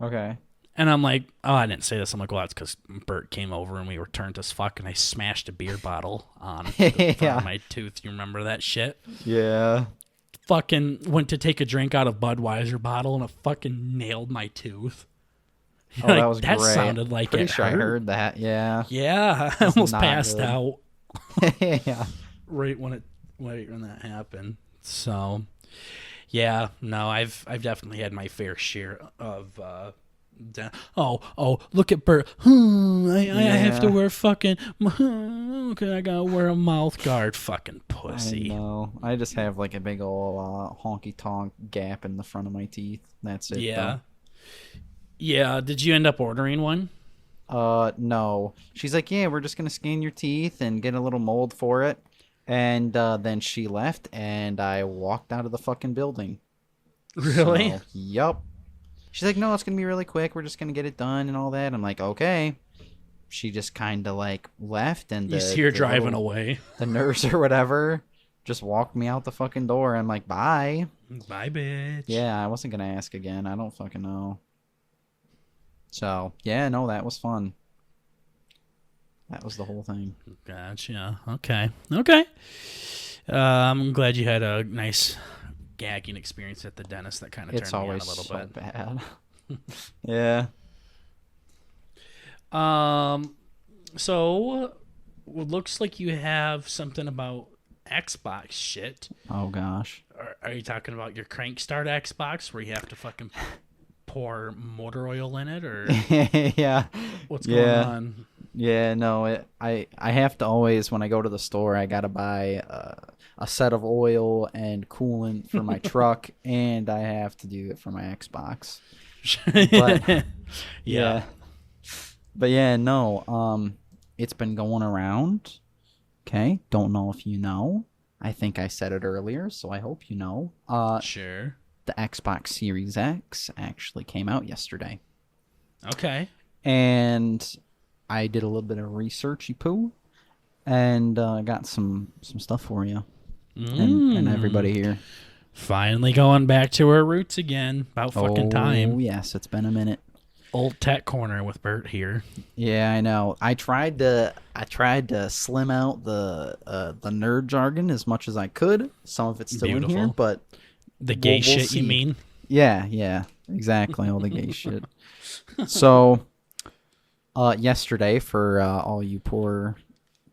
Okay. And I'm like, oh, I didn't say this. I'm like, well, that's because Burt came over and we were turned as fuck, and I smashed a beer bottle on the front of my tooth. You remember that shit? Yeah. Fucking went to take a drink out of Budweiser bottle, and it fucking nailed my tooth. Oh, that was that great. Sounded like Pretty it sure hurt. I heard that. Yeah. Yeah, I almost passed good. out. Yeah. Right when that happened. So, yeah, no, I've definitely had my fair share of Oh, look at Burt. I have to wear fucking. Okay, I gotta wear a mouth guard. Fucking pussy. I know. I just have like a big old honky tonk gap in the front of my teeth. That's it. Yeah. Yeah. Did you end up ordering one? No. She's like, yeah, we're just gonna scan your teeth and get a little mold for it. And then she left, and I walked out of the fucking building. Really? So, yup. She's like, no, it's gonna be really quick. We're just gonna get it done and all that. I'm like, okay. She just kind of like left, and You see her driving away. The nurse or whatever just walked me out the fucking door. I'm like, bye. Bye, bitch. Yeah, I wasn't gonna ask again. I don't fucking know. So yeah, no, that was fun. That was the whole thing. Gotcha. Okay. I'm glad you had a nice gagging experience at the dentist. That kind of turned me on a little bit. Bad. Yeah. So looks like you have something about Xbox shit. Oh gosh. Are you talking about your crank start Xbox where you have to fucking pour motor oil in it, or yeah? What's going on? Yeah, no, I have to always, when I go to the store, I gotta buy a set of oil and coolant for my truck, and I have to do it for my Xbox. But yeah. But yeah, no, it's been going around. Okay, don't know if you know. I think I said it earlier, so I hope you know. Sure. The Xbox Series X actually came out yesterday. Okay. And I did a little bit of researchy poo, and got some stuff for you and everybody here. Finally going back to our roots again. About fucking time. Oh yes, it's been a minute. Old Tech Corner with Burt here. Yeah, I know. I tried to slim out the nerd jargon as much as I could. Some of it's still in here, but the gay we'll shit see. You mean? Yeah, exactly. All the gay shit. So, yesterday, for all you poor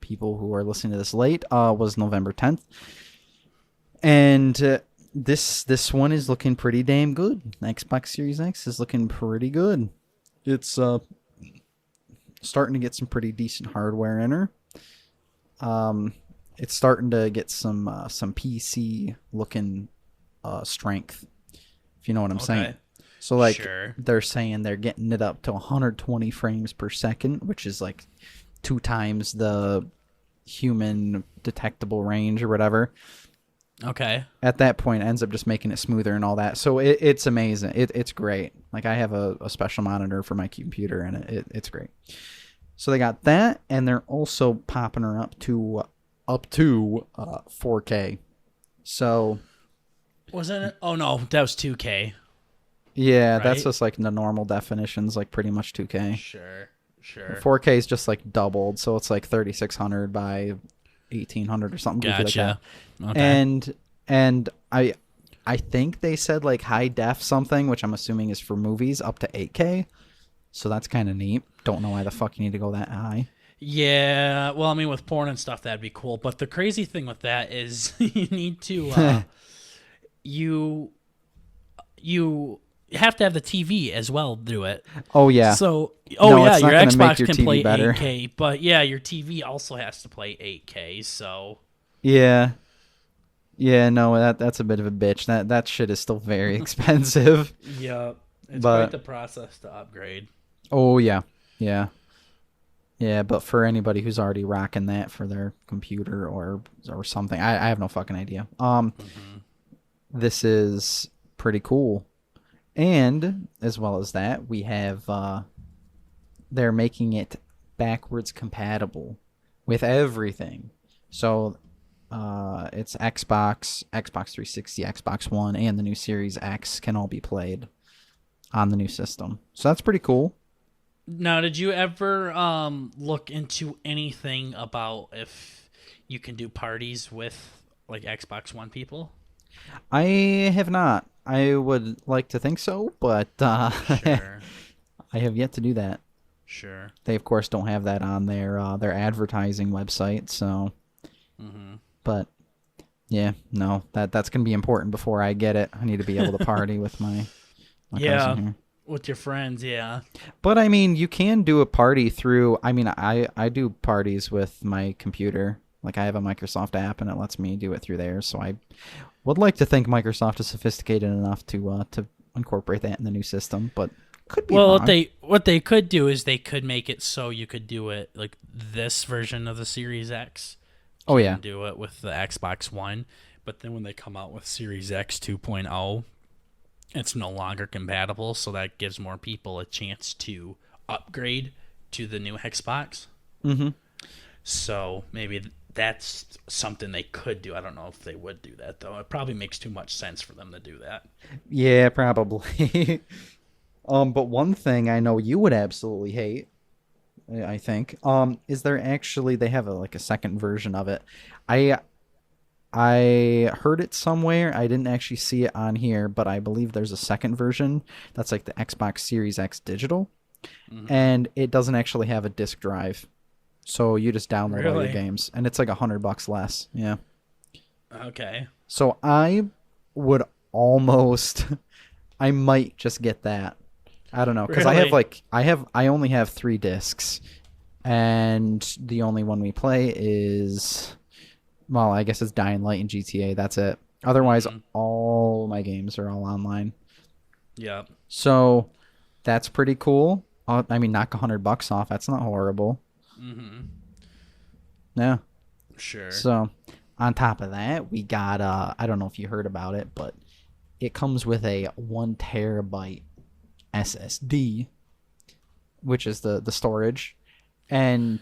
people who are listening to this late, was November 10th, and this one is looking pretty damn good. Xbox Series X is looking pretty good. It's starting to get some pretty decent hardware in her. It's starting to get some PC looking strength, if you know what I'm saying. So like sure. They're saying they're getting it up to 120 frames per second, which is like 2 times the human detectable range or whatever. Okay. At that point, it ends up just making it smoother and all that. So it's amazing. It's great. Like I have a special monitor for my computer, and it's great. So they got that, and they're also popping her up to 4K. So wasn't it? Oh no, that was 2K. Yeah, right? That's just like the normal definitions, like pretty much 2K. Sure. 4K is just like doubled, so it's like 3600 by 1800 or something. Gotcha. Like that. Okay. And I think they said like high def something, which I'm assuming is for movies, up to 8K. So that's kind of neat. Don't know why the fuck you need to go that high. Yeah, well, I mean, with porn and stuff, that'd be cool. But the crazy thing with that is you need to you have to have the TV as well do it. Oh yeah. So no, yeah, your Xbox your can TV play better. 8K, but yeah, your TV also has to play 8K. So yeah, no, that's a bit of a bitch. That shit is still very expensive. Yeah, it's quite the process to upgrade. Oh yeah. But for anybody who's already rocking that for their computer or something, I have no fucking idea. This is pretty cool. And as well as that, we have they're making it backwards compatible with everything. So it's Xbox 360, Xbox One, and the new Series X can all be played on the new system. So that's pretty cool. Now, did you ever look into anything about if you can do parties with like Xbox One people? I have not. I would like to think so, but Sure. I have yet to do that. Sure. They of course don't have that on their advertising website, so. But yeah, no, that's gonna be important before I get it. I need to be able to party with my cousin here. With your friends, yeah. But I mean, you can do a party through. I mean, I do parties with my computer. Like I have a Microsoft app, and it lets me do it through there. So I would like to think Microsoft is sophisticated enough to incorporate that in the new system. But could be Well, wrong. what they could do is they could make it so you could do it like this version of the Series X. Oh yeah. Do it with the Xbox One, but then when they come out with Series X 2.0, it's no longer compatible, so that gives more people a chance to upgrade to the new Xbox. Mm-hmm. So maybe that's something they could do. I don't know if they would do that, though. It probably makes too much sense for them to do that. Yeah, probably. But one thing I know you would absolutely hate, I think, is there actually they have like a second version of it. I heard it somewhere. I didn't actually see it on here, but I believe there's a second version that's like the Xbox Series X digital, and it doesn't actually have a disc drive. So you just download all your Really? games, and it's like $100 less. Yeah. Okay. So I would almost, I might just get that. I don't know, because Really? I only have 3 discs, and the only one we play is, well, I guess it's Dying Light and GTA. That's it. Otherwise, all my games are all online. Yeah. So that's pretty cool. I mean, knock $100 off. That's not horrible. Yeah. Sure. So on top of that, we got I don't know if you heard about it, but it comes with a 1 terabyte SSD, which is the storage, and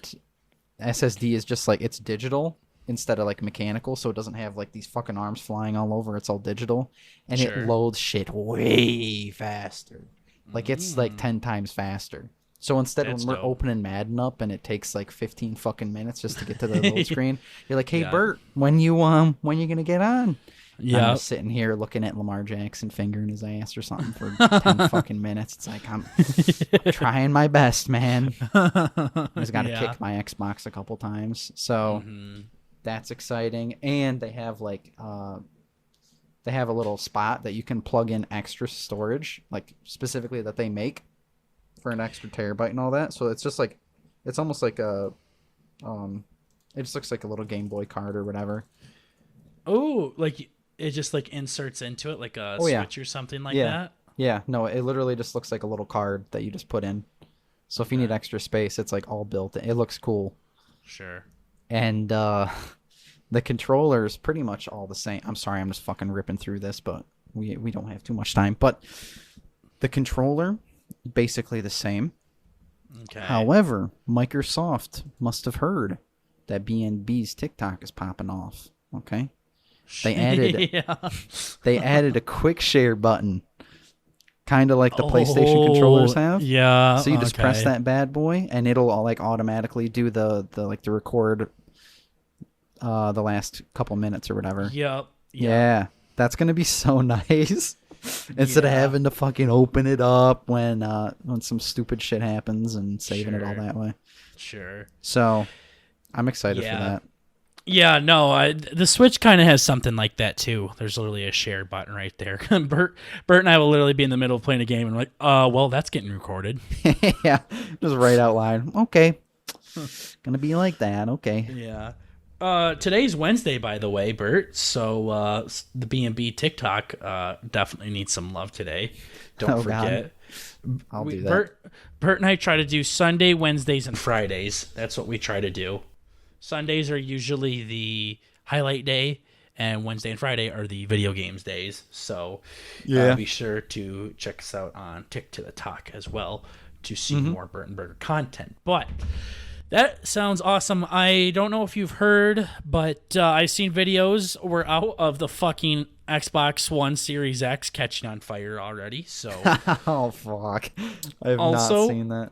SSD is just like it's digital instead of like mechanical, so it doesn't have like these fucking arms flying all over. It's all digital, and Sure. it loads shit way faster. Like it's like 10 times faster. So instead, That's when we're dope. opening Madden up and it takes like 15 fucking minutes just to get to the load screen, you're like, "Hey Yeah. Burt, when you gonna get on?" I'm Yeah. just sitting here looking at Lamar Jackson fingering his ass or something for 10 fucking minutes. It's like, I'm trying my best, man. I just got to Yeah. kick my Xbox a couple times. So that's exciting. And they have like, they have a little spot that you can plug in extra storage, like specifically that they make for an extra terabyte and all that. So it's just like, it's almost like a, it just looks like a little Game Boy card or whatever. Oh, like it just like inserts into it like a Oh, yeah. switch or something like Yeah. that. Yeah, no, it literally just looks like a little card that you just put in. So if you need extra space, it's like all built in. It looks cool. Sure. And the controller is pretty much all the same. I'm sorry, I'm just fucking ripping through this, but we don't have too much time. But the controller, basically the same. Okay. However, Microsoft must have heard that B&B's TikTok is popping off. Okay? They added yeah. they added a quick share button. Kind of like the PlayStation controllers have. Yeah. So you just press okay. that bad boy, and it'll like automatically do the record the last couple minutes or whatever. Yep. Yeah, that's gonna be so nice. Instead of Yeah. having to fucking open it up when some stupid shit happens and saving it all Sure. that way. Sure. So I'm excited for Yeah. that. Yeah, no, the Switch kind of has something like that too. There's literally a share button right there. Burt and I will literally be in the middle of playing a game and we're like, well, that's getting recorded. Yeah, just right out loud. Okay, gonna be like that. Okay. Yeah. Today's Wednesday, by the way, Burt. So the B&B TikTok definitely needs some love today. Don't Oh, God. forget. I'll do that. Burt and I try to do Sunday, Wednesdays, and Fridays. That's what we try to do. Sundays are usually the highlight day, and Wednesday and Friday are the video games days. So be sure to check us out on TikTok as well to see more BurtnBurger content. But that sounds awesome. I don't know if you've heard, but I've seen videos were out of the fucking Xbox One Series X catching on fire already. So Oh fuck! I have Also- not seen that.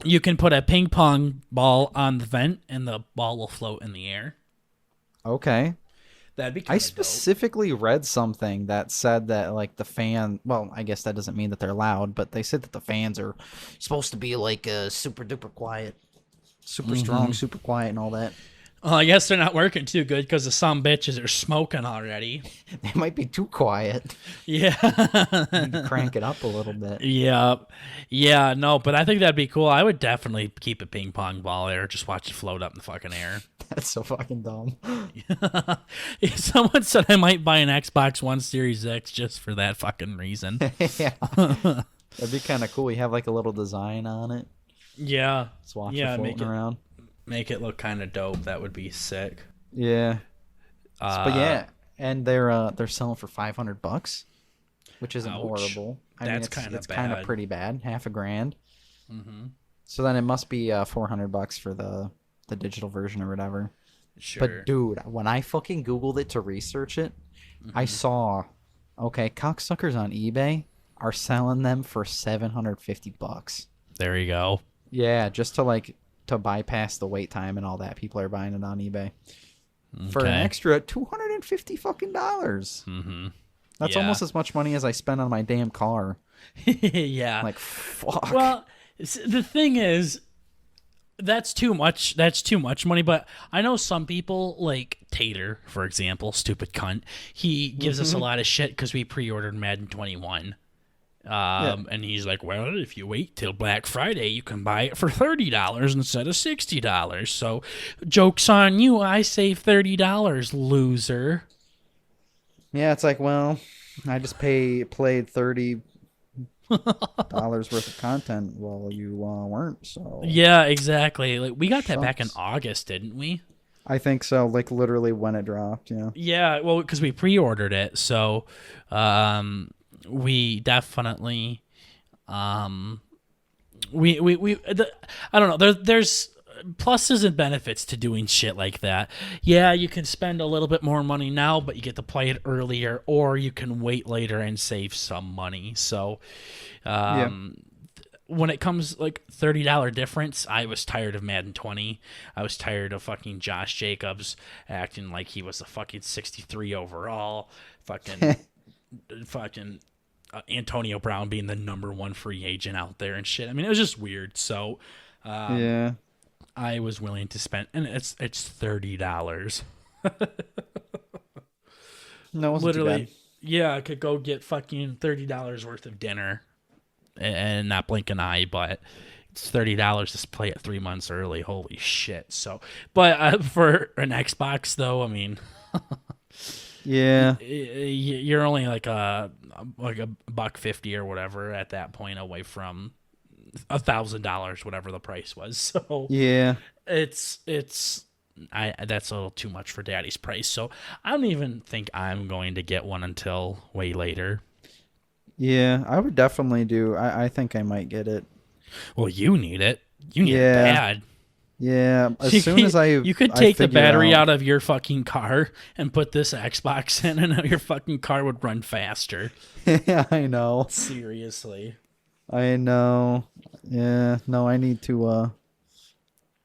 you can put a ping pong ball on the vent, and the ball will float in the air. Okay. That'd be I kind of specifically read something that said that like the fan. Well, I guess that doesn't mean that they're loud, but they said that the fans are supposed to be like super duper quiet, super strong, super quiet, and all that. Well, I guess they're not working too good because the some bitches are smoking already. They might be too quiet. Yeah. Need to crank it up a little bit. Yeah. Yeah, no, but I think that'd be cool. I would definitely keep a ping pong ball there, just watch it float up in the fucking air. That's so fucking dumb. Someone said I might buy an Xbox One Series X just for that fucking reason. Yeah. That'd be kind of cool. You have like a little design on it. Yeah. Just watch it floating around. Make it look kind of dope. That would be sick. Yeah. But yeah, and they're selling for $500, which isn't horrible. I mean, it's kind of pretty bad. $500. Mm-hmm. So then it must be $400 for the digital version or whatever. Sure. But dude, when I fucking Googled it to research it, I saw, cocksuckers on eBay are selling them for $750. There you go. Yeah, just to bypass the wait time and all that. People are buying it on eBay for an extra $250 fucking dollars. Mm-hmm. That's almost as much money as I spent on my damn car. Yeah. Like, fuck. Well, the thing is, that's too much. That's too much money. But I know some people, like Tater, for example, stupid cunt. He gives us a lot of shit because we pre-ordered Madden 21. And he's like, well, if you wait till Black Friday, you can buy it for $30 instead of $60. So, joke's on you. I save $30, loser. Yeah, it's like, well, I just played $30 worth of content while you weren't. So yeah, exactly. Like we got that back in August, didn't we? I think so. Like literally when it dropped. Yeah. Yeah. Well, because we pre-ordered it, so we definitely I don't know. There's pluses and benefits to doing shit like that. Yeah, you can spend a little bit more money now, but you get to play it earlier, or you can wait later and save some money. So when it comes like $30 difference, I was tired of Madden 20. I was tired of fucking Josh Jacobs acting like he was a fucking 63 overall. Fucking Antonio Brown being the number one free agent out there and shit. I mean, it was just weird. So yeah, I was willing to spend, and it's $30. No, it wasn't literally too bad. Yeah, I could go get fucking $30 worth of dinner and not blink an eye, but it's $30 to play it 3 months early. Holy shit. So, but for an Xbox though, I mean, yeah, you're only like a $150 or whatever at that point away from $1,000, whatever the price was. So yeah, that's a little too much for Daddy's price. So I don't even think I'm going to get one until way later. Yeah, I would definitely do. I think I might get it. Well, you need it. You need it bad. Yeah, as soon as you could take the battery out of your fucking car and put this Xbox in, and your fucking car would run faster. Yeah, I know. Seriously. I know. Yeah, no, I need to.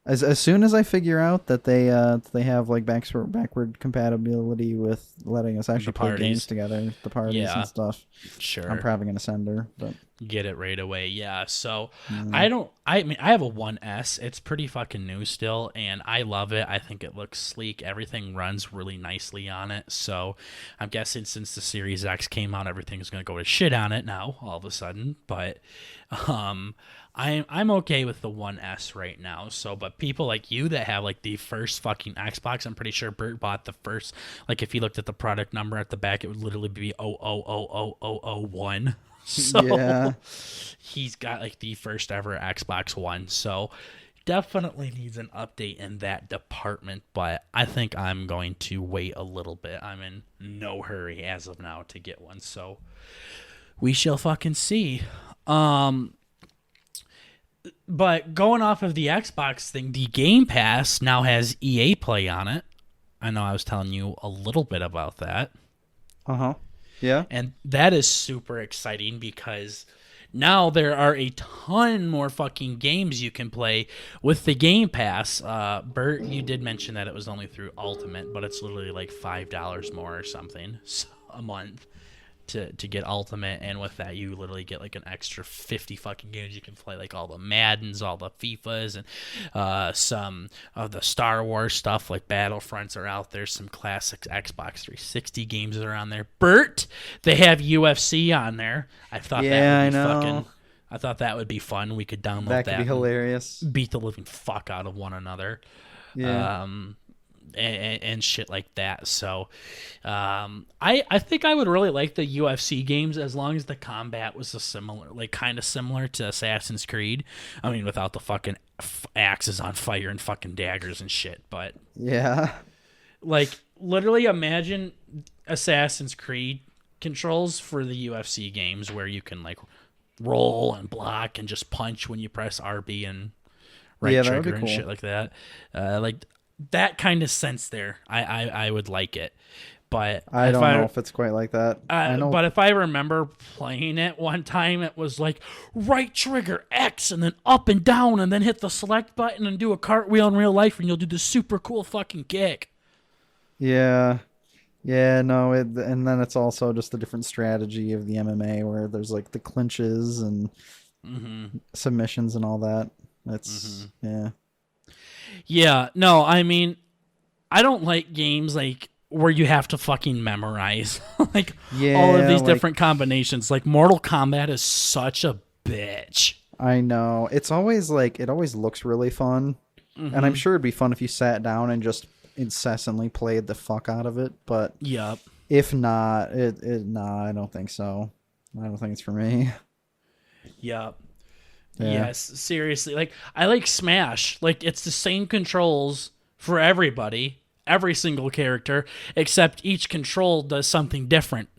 As soon as I figure out that they have like backward compatibility with letting us actually play games together, the parties and stuff. Sure. I'm probably gonna send her, but get it right away. Yeah. So I mean I have a 1S. It's pretty fucking new still, and I love it. I think it looks sleek. Everything runs really nicely on it. So I'm guessing since the Series X came out, everything's gonna go to shit on it now all of a sudden. But I'm okay with the 1S right now. So, but people like you that have like the first fucking Xbox, I'm pretty sure Burt bought the first. Like if you looked at the product number at the back, it would literally be 000001. So yeah, he's got like the first ever Xbox One. So definitely needs an update in that department. But I think I'm going to wait a little bit. I'm in no hurry as of now to get one. So we shall fucking see. But going off of the Xbox thing, the Game Pass now has EA Play on it. I know I was telling you a little bit about that. Yeah. And that is super exciting because now there are a ton more fucking games you can play with the Game Pass. Burt, you did mention that it was only through Ultimate, but it's literally like $5 more or something a month. to get Ultimate, and with that you literally get like an extra 50 fucking games. You can play like all the Maddens, all the FIFAs, and some of the Star Wars stuff like Battlefronts are out there. Some classic Xbox 360 games that are on there. Burt, they have UFC on there. I thought I thought that would be fun. We could download that. That could be hilarious. Beat the living fuck out of one another. Yeah. And shit like that. So I think I would really like the UFC games as long as the combat was kind of similar to Assassin's Creed. I mean, without the fucking axes on fire and fucking daggers and shit. But yeah, like literally imagine Assassin's Creed controls for the UFC games where you can like roll and block and just punch when you press RB and right trigger and shit like that. Like that kind of sense there, I would like it, but I don't know if it's quite like that. But if I remember playing it one time, it was like right trigger X and then up and down and then hit the select button and do a cartwheel in real life and you'll do this super cool fucking kick. Yeah, no, and then it's also just a different strategy of the MMA where there's like the clinches and submissions and all that. It's Yeah, no, I mean, I don't like games like where you have to fucking memorize like all of these different combinations. Like Mortal Kombat is such a bitch. I know. It's always like it always looks really fun, and I'm sure it'd be fun if you sat down and just incessantly played the fuck out of it. But if not, I don't think so. I don't think it's for me. Yep. Yeah. Yes, seriously. Like I like Smash. Like it's the same controls for everybody, every single character, except each control does something different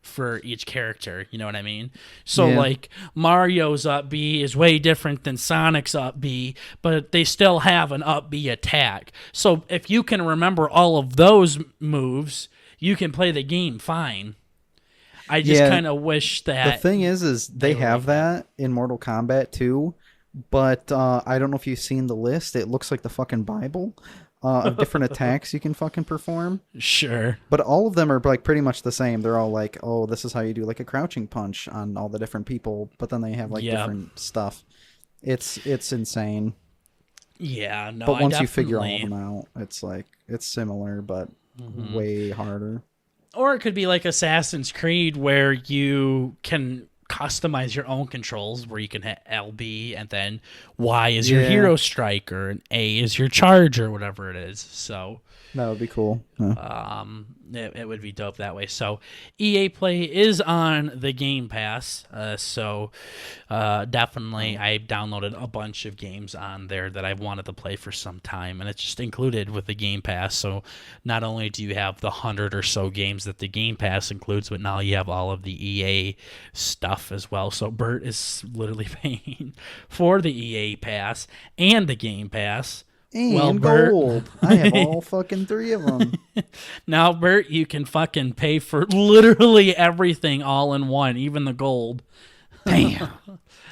for each character. You know what I mean? So like Mario's up B is way different than Sonic's up B, but they still have an up B attack. So if you can remember all of those moves, you can play the game fine. I just kind of wish that... The thing is they have that in Mortal Kombat too, but I don't know if you've seen the list. It looks like the fucking Bible of different attacks you can fucking perform. Sure. But all of them are like pretty much the same. They're all like, oh, this is how you do like a crouching punch on all the different people, but then they have like different stuff. It's insane. Yeah, no, but once you figure all of them out, it's like, it's similar, but way harder. Or it could be like Assassin's Creed where you can customize your own controls where you can hit LB and then Y is your hero striker and A is your charge or whatever it is. So that would be cool. It would be dope that way. So EA Play is on the Game Pass. So definitely I downloaded a bunch of games on there that I've wanted to play for some time, and it's just included with the Game Pass. So not only do you have the 100 or so games that the Game Pass includes, but now you have all of the EA stuff as well. So Burt is literally paying for the EA Pass and the Game Pass. And gold. I have all fucking 3 of them. Now, Burt, you can fucking pay for literally everything all in one, even the gold. Damn.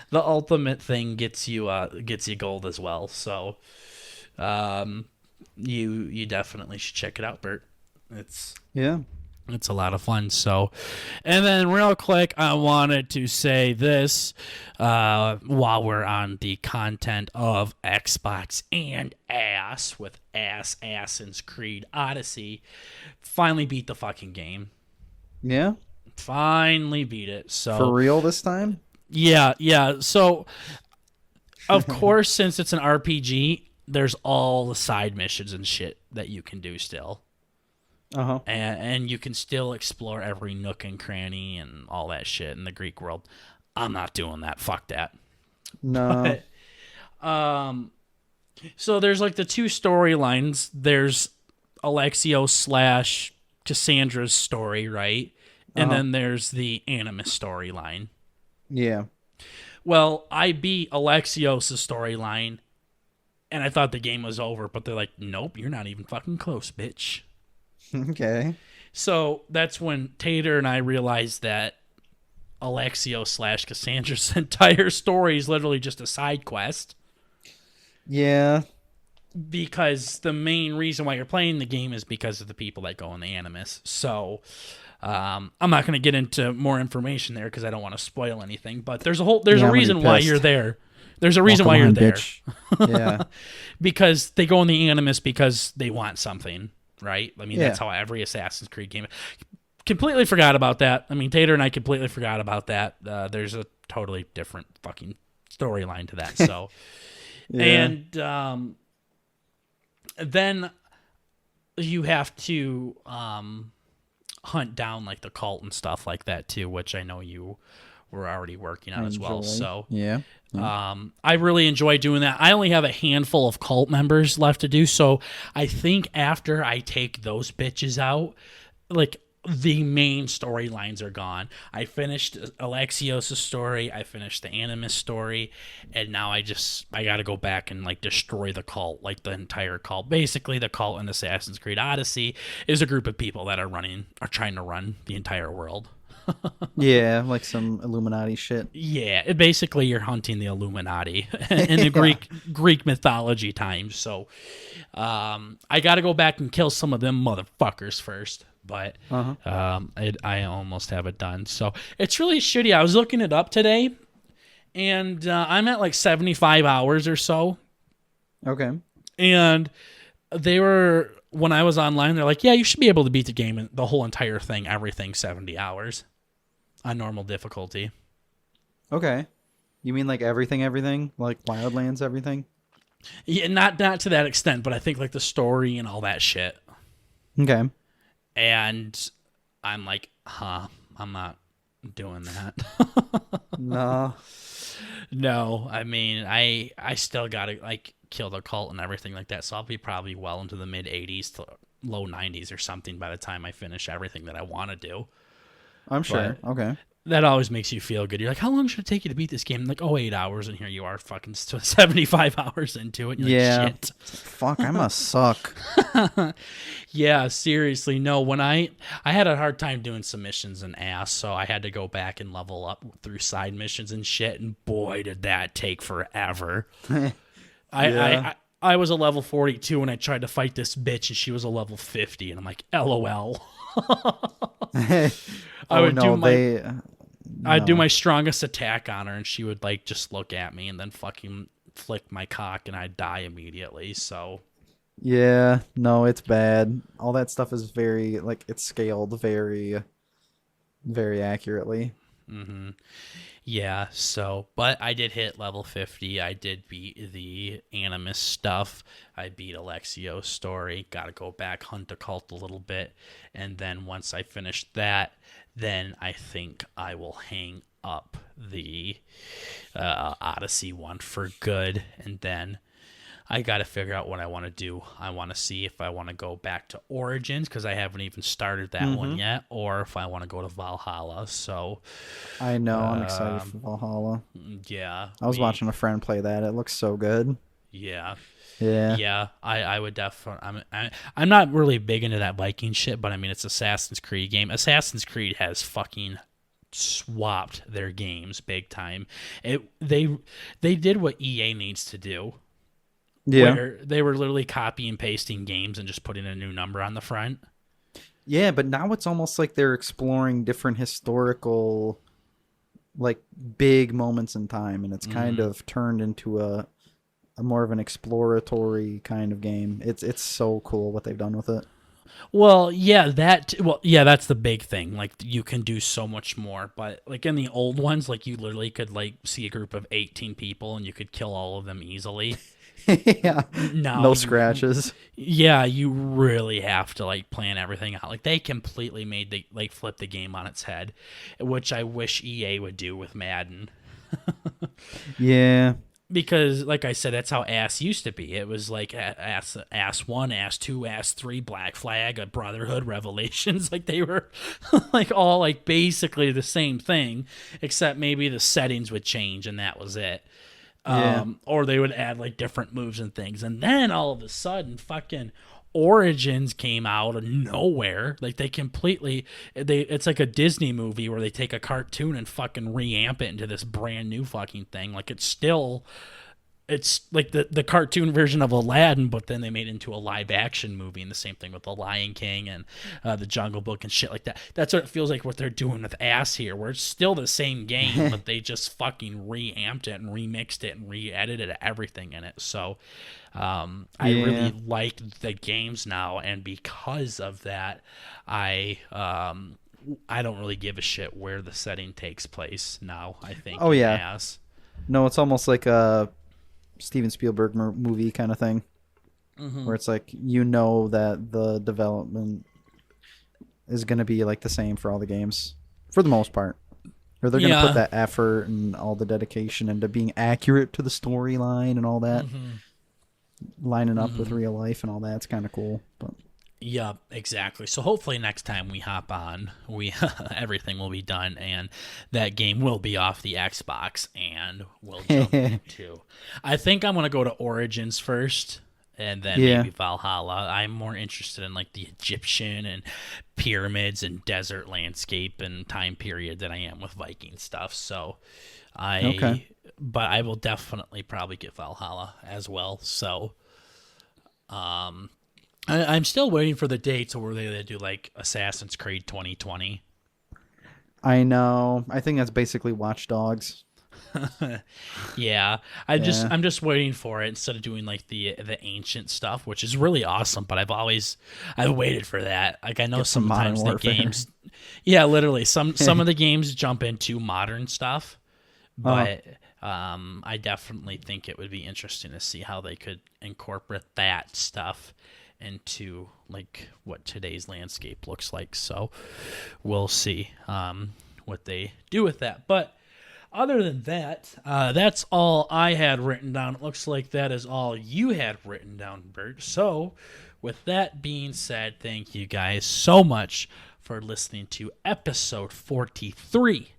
The ultimate thing gets you gold as well. So, you definitely should check it out, Burt. It's a lot of fun. So, and then real quick, I wanted to say this while we're on the content of Xbox and ass with Assassin's Creed Odyssey. Finally beat the fucking game. Yeah? Finally beat it. So for real this time? Yeah. So, of course, since it's an RPG, there's all the side missions and shit that you can do still. And you can still explore every nook and cranny and all that shit in the Greek world. I'm not doing that. Fuck that. No. But, so there's like the 2 storylines. There's Alexio / Cassandra's story, right? And then there's the Animus storyline. Yeah. Well, I beat Alexios' storyline, and I thought the game was over, but they're like, nope, you're not even fucking close, bitch. Okay. So that's when Tater and I realized that Alexio / Cassandra's entire story is literally just a side quest. Yeah. Because the main reason why you're playing the game is because of the people that go in the Animus. So I'm not going to get into more information there because I don't want to spoil anything. But there's a I'm reason why you're there. There's a reason why you're there. Yeah. Because they go in the Animus because they want something, right? I mean, that's how every Assassin's Creed game. Completely forgot about that. I mean, Tater and I completely forgot about that. There's a totally different fucking storyline to that. So, and then you have to hunt down like the cult and stuff like that too, which I know you were already working on as well. So I really enjoy doing that. I only have a handful of cult members left to do, so I think after I take those bitches out, like the main storylines are gone. I finished Alexios' story, I finished the Animus story, and now I gotta go back and like destroy the cult, like the entire cult. Basically, the cult in Assassin's Creed Odyssey is a group of people that are trying to run the entire world. Yeah, like some Illuminati shit. Yeah, basically you're hunting the Illuminati in the Greek mythology times. So I got to go back and kill some of them motherfuckers first. But I almost have it done. So it's really shitty. I was looking it up today, and I'm at like 75 hours or so. Okay. And when I was online, they're like, yeah, you should be able to beat the game, the whole entire thing, everything 70 hours on normal difficulty. Okay. You mean like everything? Like Wildlands, everything? Yeah, not to that extent, but I think like the story and all that shit. Okay. And I'm like, I'm not doing that. No, I mean, I still got to like kill the cult and everything like that. So I'll be probably well into the mid 80s to low 90s or something by the time I finish everything that I want to do. I'm sure. But okay. That always makes you feel good. You're like, how long should it take you to beat this game? I'm like, 8 hours, and here you are fucking 75 hours into it. And you're like, shit. Fuck, I must suck. Yeah, seriously. No, when I had a hard time doing some missions and ass, so I had to go back and level up through side missions and shit, and boy, did that take forever. I was a level 42 when I tried to fight this bitch, and she was a level 50, and I'm like, LOL. I'd do my strongest attack on her, and she would like just look at me and then fucking flick my cock, and I'd die immediately. So yeah, no, it's bad. All that stuff is very like it's scaled very, very accurately. Mm-hmm. Yeah. So, but I did hit level 50. I did beat the Animus stuff. I beat Alexios' story. Got to go back, hunt the cult a little bit, and then once I finish that, then I think I will hang up the Odyssey one for good, and then I got to figure out what I want to do. I want to see if I want to go back to Origins, because I haven't even started that one yet, or if I want to go to Valhalla. So I know, I'm excited for Valhalla. Yeah. I was watching a friend play that. It looks so good. Yeah. Yeah. I would definitely. I'm not really big into that Viking shit, but I mean, it's Assassin's Creed game. Assassin's Creed has fucking swapped their games big time. They did what EA needs to do. Yeah. Where they were literally copy and pasting games and just putting a new number on the front. Yeah, but now it's almost like they're exploring different historical, like, big moments in time, and it's kind of turned into a more of an exploratory kind of game. It's so cool what they've done with it. Well, yeah, that's the big thing. Like, you can do so much more, but like in the old ones, like you literally could like see a group of 18 people and you could kill all of them easily. Yeah. No scratches. You really have to like plan everything out. Like they completely flip the game on its head, which I wish EA would do with Madden. Yeah. Because, like I said, that's how ass used to be. It was like ass 1, ass 2, ass 3, Black Flag, a Brotherhood, Revelations. Like they were like all like basically the same thing, except maybe the settings would change and that was it. Or they would add like different moves and things. And then all of a sudden, fucking Origins came out of nowhere. Like it's like a Disney movie where they take a cartoon and fucking reamp it into this brand new fucking thing. Like it's still it's like the cartoon version of Aladdin, but then they made it into a live action movie, and the same thing with the Lion King and the Jungle Book and shit like that. That's what it feels like what they're doing with Ass here, where it's still the same game, but they just fucking reamped it and remixed it and re-edited everything in it. So I really like the games now, and because of that, I don't really give a shit where the setting takes place now. I think. Oh yeah. Ass. No, it's almost like a Steven Spielberg movie kind of thing, where it's like that the development is going to be like the same for all the games for the most part, or they're going to put that effort and all the dedication into being accurate to the storyline and all that, lining up with real life and all that. It's kind of cool, but. Yeah, exactly. So hopefully next time we hop on, everything will be done, and that game will be off the Xbox, and we'll jump into. I think I'm gonna go to Origins first, and then maybe Valhalla. I'm more interested in like the Egyptian and pyramids and desert landscape and time period than I am with Viking stuff. So but I will definitely probably get Valhalla as well. So, I'm still waiting for the dates where they do like Assassin's Creed 2020. I know. I think that's basically Watch Dogs. Yeah. I'm just waiting for it instead of doing like the ancient stuff, which is really awesome. But I've waited for that. Like I know sometimes the games, literally some of the games jump into modern stuff, but I definitely think it would be interesting to see how they could incorporate that stuff into like what today's landscape looks like. So we'll see what they do with that. But other than that, that's all I had written down. It looks like that is all you had written down, Burt. So with that being said, thank you guys so much for listening to episode 43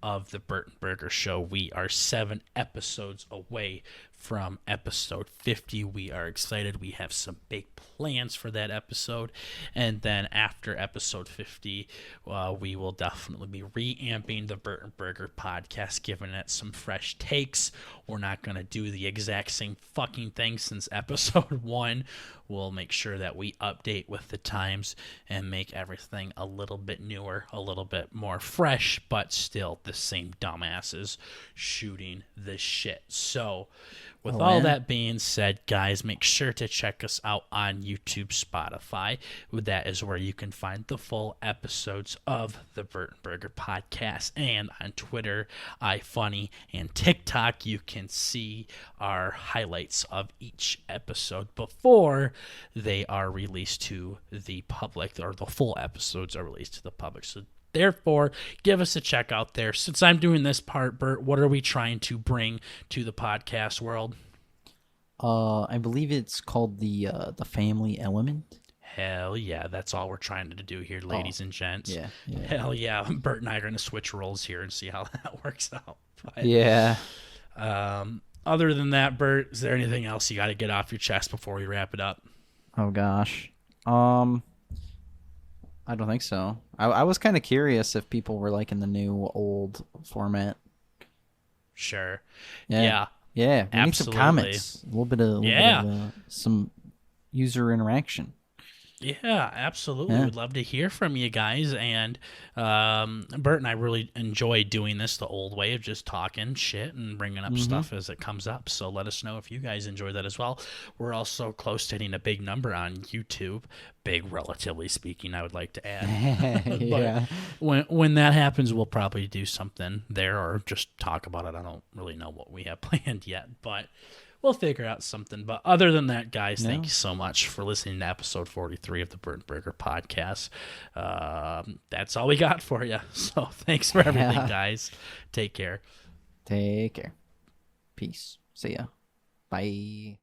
of the BurtnBurger Show. We are 7 episodes away from episode 50. We are excited. We have some big plans for that episode. And then after episode 50, we will definitely be reamping the BurtnBurger podcast, giving it some fresh takes. We're not going to do the exact same fucking thing since episode 1. We'll make sure that we update with the times and make everything a little bit newer, a little bit more fresh, but still the same dumbasses shooting the shit. So with all that being said, guys, make sure to check us out on YouTube, Spotify. That is where you can find the full episodes of the BurtnBurger podcast. And on Twitter, iFunny, and TikTok, you can see our highlights of each episode before they are released to the public, or the full episodes are released to the public. So therefore, give us a check out there. Since I'm doing this part, Burt, what are we trying to bring to the podcast world? I believe it's called the family element. Hell yeah, that's all we're trying to do here, ladies and gents. Yeah. Hell yeah, Burt and I are going to switch roles here and see how that works out. But, other than that, Burt, is there anything else you got to get off your chest before we wrap it up? Oh gosh. I don't think so. I was kind of curious if people were liking the new old format. Sure. Yeah. We absolutely. need some comments. A little bit of some user interaction. Yeah, absolutely. We'd love to hear from you guys. And Burt and I really enjoy doing this the old way of just talking shit and bringing up stuff as it comes up. So let us know if you guys enjoy that as well. We're also close to hitting a big number on YouTube. Big, relatively speaking, I would like to add. But when that happens, we'll probably do something there or just talk about it. I don't really know what we have planned yet, but we'll figure out something. But other than that, guys, thank you so much for listening to episode 43 of the BurtnBurger podcast. That's all we got for you. So thanks for everything, guys. Take care. Take care. Peace. See ya. Bye.